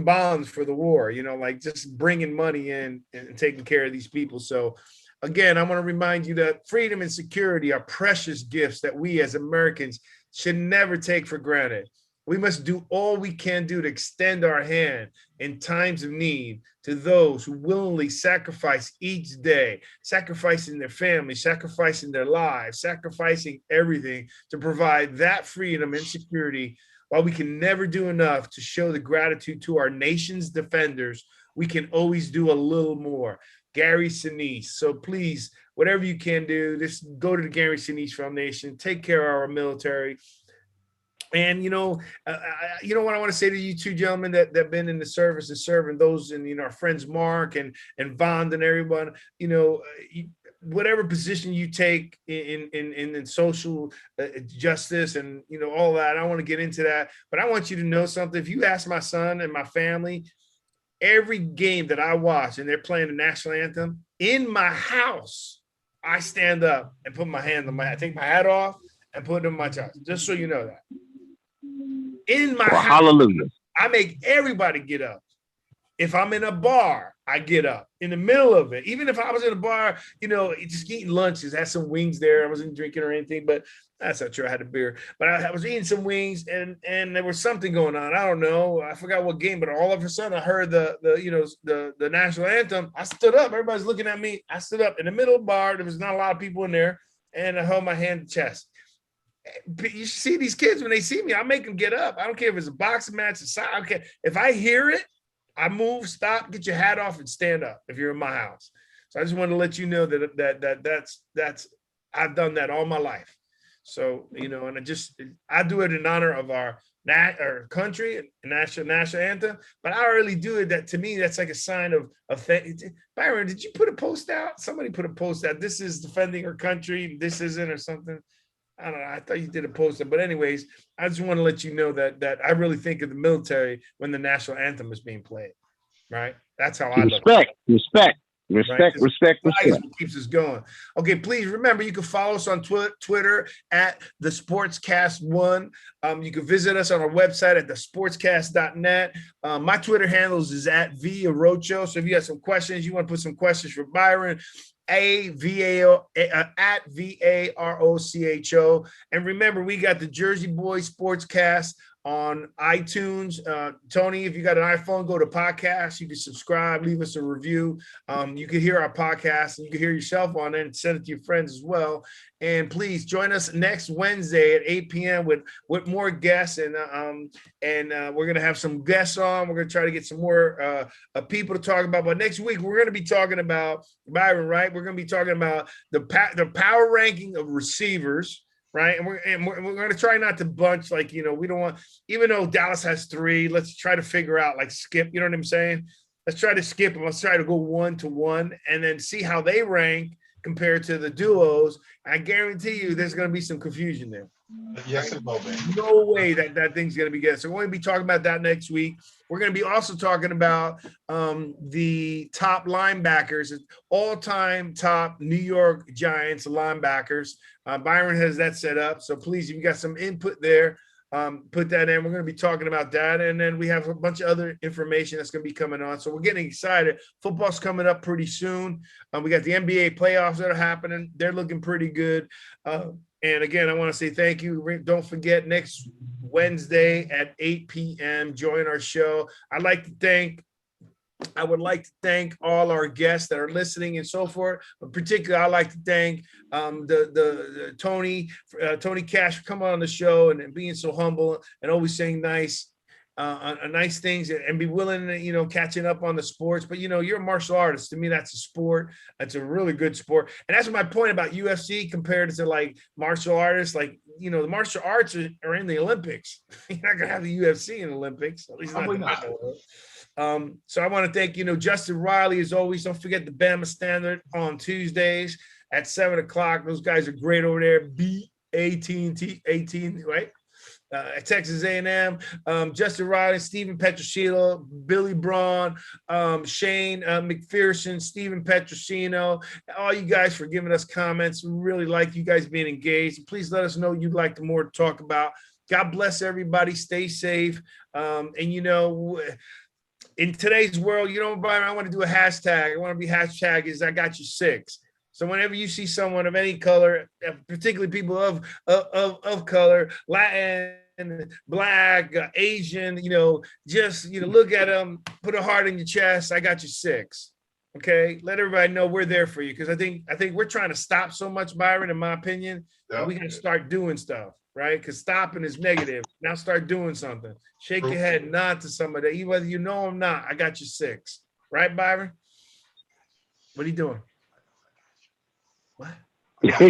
bonds for the war, like just bringing money in and taking care of these people. So again, I want to remind you that freedom and security are precious gifts that we as Americans should never take for granted. We must do all we can do to extend our hand in times of need to those who willingly sacrifice each day, sacrificing their family, sacrificing their lives, sacrificing everything to provide that freedom and security. While we can never do enough to show the gratitude to our nation's defenders, we can always do a little more. Gary Sinise. So please, whatever you can do, just go to the Gary Sinise Foundation, take care of our military. And what I want to say to you two gentlemen that have been in the service and serving those, and our friends Mark and Vaughn and everyone, whatever position you take in social justice and all that, I want to get into that, but I want you to know something. If you ask my son and my family, every game that I watch and they're playing the national anthem in my house, I stand up and put my hand on I take my hat off and put it in my chest, just so you know that. In my house, hallelujah. I make everybody get up. If I'm in a bar, I get up in the middle of it. Even if I was in a bar, just eating lunches, had some wings there. I wasn't drinking or anything, but that's not true. I had a beer, but I was eating some wings and there was something going on. I don't know. I forgot what game, but all of a sudden I heard the national anthem. I stood up. Everybody's looking at me. I stood up in the middle of the bar. There was not a lot of people in there, and I held my hand to chest. You see these kids, when they see me, I make them get up. I don't care if it's a boxing match, I don't care. If I hear it, I move, stop, get your hat off, and stand up if you're in my house. So I just want to let you know that's I've done that all my life. So, and I do it in honor of our country and national anthem, but I really do it. That to me, that's like a sign of Byron, did you put a post out? Somebody put a post out. This is defending our country. This isn't, or something. I don't know. I thought you did a poster, but anyways, I just want to let you know that I really think of the military when the national anthem is being played. Right? That's how I look. Respect. Respect. Flag is what keeps us going. Okay, please remember you can follow us on Twitter at the Sportscast1. You can visit us on our website at thesportscast.net. My Twitter handles is at @ViaRocho. So if you have some questions, you want to put some questions for Byron, at VAROCHO. And remember, we got the Jersey Boys Sportscast on iTunes. Tony, if you got an iPhone, go to podcast. You can subscribe, leave us a review. You can hear our podcast and you can hear yourself on it and send it to your friends as well. And please join us next Wednesday at 8 p.m. with more guests. And we're going to have some guests on. We're going to try to get some more people to talk about. But next week, we're going to be talking about, Byron, right? We're going to be talking about the power ranking of receivers. Right. And we're going to try not to bunch, like, we don't want, even though Dallas has 3, let's try to figure out, like, skip, you know what I'm saying? Let's try to skip them. Let's try to go 1-to-1 and then see how they rank compared to the duos. I guarantee you there's going to be some confusion there. Yes, it will be. No way that thing's going to be good. So we're going to be talking about that next week. We're going to be also talking about the top linebackers, all-time top New York Giants linebackers. Byron has that set up. So please, if you got some input there, put that in. We're going to be talking about that. And then we have a bunch of other information that's going to be coming on. So we're getting excited. Football's coming up pretty soon. We got the NBA playoffs that are happening. They're looking pretty good. And again, I want to say thank you. Don't forget, next Wednesday at 8 p.m., join our show. I would like to thank all our guests that are listening and so forth. But particularly, I'd like to thank the Tony Cash for coming on the show and being so humble and always saying nice things and be willing to, catching up on the sports. But, you're a martial artist. To me, that's a sport. That's a really good sport. And that's my point about UFC compared to, like, martial artists. Like, the martial arts are in the Olympics. You're not going to have the UFC in the Olympics. At least not. So I want to thank, Justin Riley, as always. Don't forget the Bama Standard on Tuesdays at 7 o'clock. Those guys are great over there. B-A-T-T, 18, right? At Texas A&M, Justin Riley, Stephen Petrosino, Billy Braun, Shane McPherson, Stephen Petrosino, all you guys for giving us comments. We really like you guys being engaged. Please let us know you'd like more to talk about. God bless everybody. Stay safe. And, in today's world, Byron, I want to do a hashtag. I want to be hashtag is I got you 6. So whenever you see someone of any color, particularly people of color, Latin, Black, Asian, just look at them, put a heart in your chest. I got you 6. Okay, let everybody know we're there for you, because I think we're trying to stop so much, Byron. In my opinion, we got to start doing stuff, right? Because stopping is negative. Now start doing something. Shake your head nod to somebody, whether you know or not. I got you 6, right, Byron? What are you doing? What? Are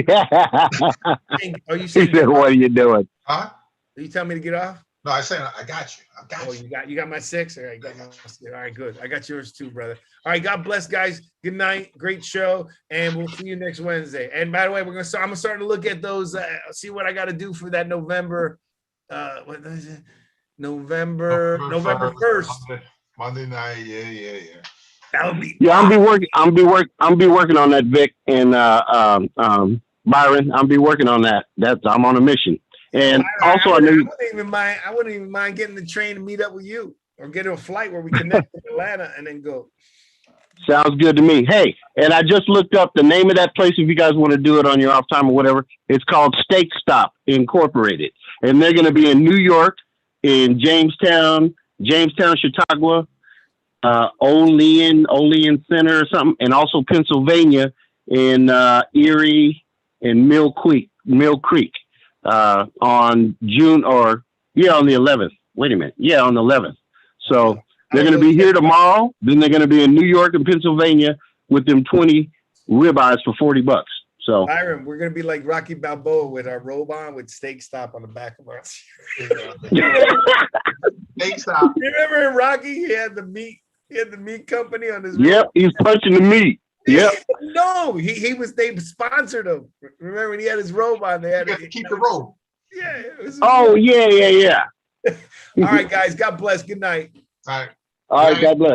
you saying? He said, "What are you doing?" Huh? Are you telling me to get off? No, I said I got you. I got you. You got my 6. All right, you got my 6. All right, good. I got yours too, brother. All right, God bless, guys. Good night. Great show, and we'll see you next Wednesday. And by the way, I'm gonna start to look at those. See what I got to do for that November. What is it? November 1st. Monday night. Yeah. That would be. Yeah, I'll be working on that, Vic and Byron. I'll be working on that. I'm on a mission. And also, I wouldn't even mind getting the train to meet up with you, or get a flight where we connect in Atlanta and then go. Sounds good to me. Hey, and I just looked up the name of that place. If you guys want to do it on your off time or whatever, it's called Steak Stop Incorporated, and they're going to be in New York, in Jamestown, Chautauqua, Olean Center or something, and also Pennsylvania in Erie and Mill Creek on the 11th. Wait a minute. Yeah, on the 11th. So they're going to be here tomorrow. Then they're going to be in New York and Pennsylvania with them 20 ribeyes for $40. So Byron, we're going to be like Rocky Balboa with our robe on with Steak Stop on the back of us. Steak Stop. Remember in Rocky, he had the meat company on his Yep, robe? he's punching the meat. Yep. No, they sponsored him. Remember when he had his robe on? They had to keep the robe. Yeah. Yeah. All right, guys. God bless. Good night. All right. All right. God bless.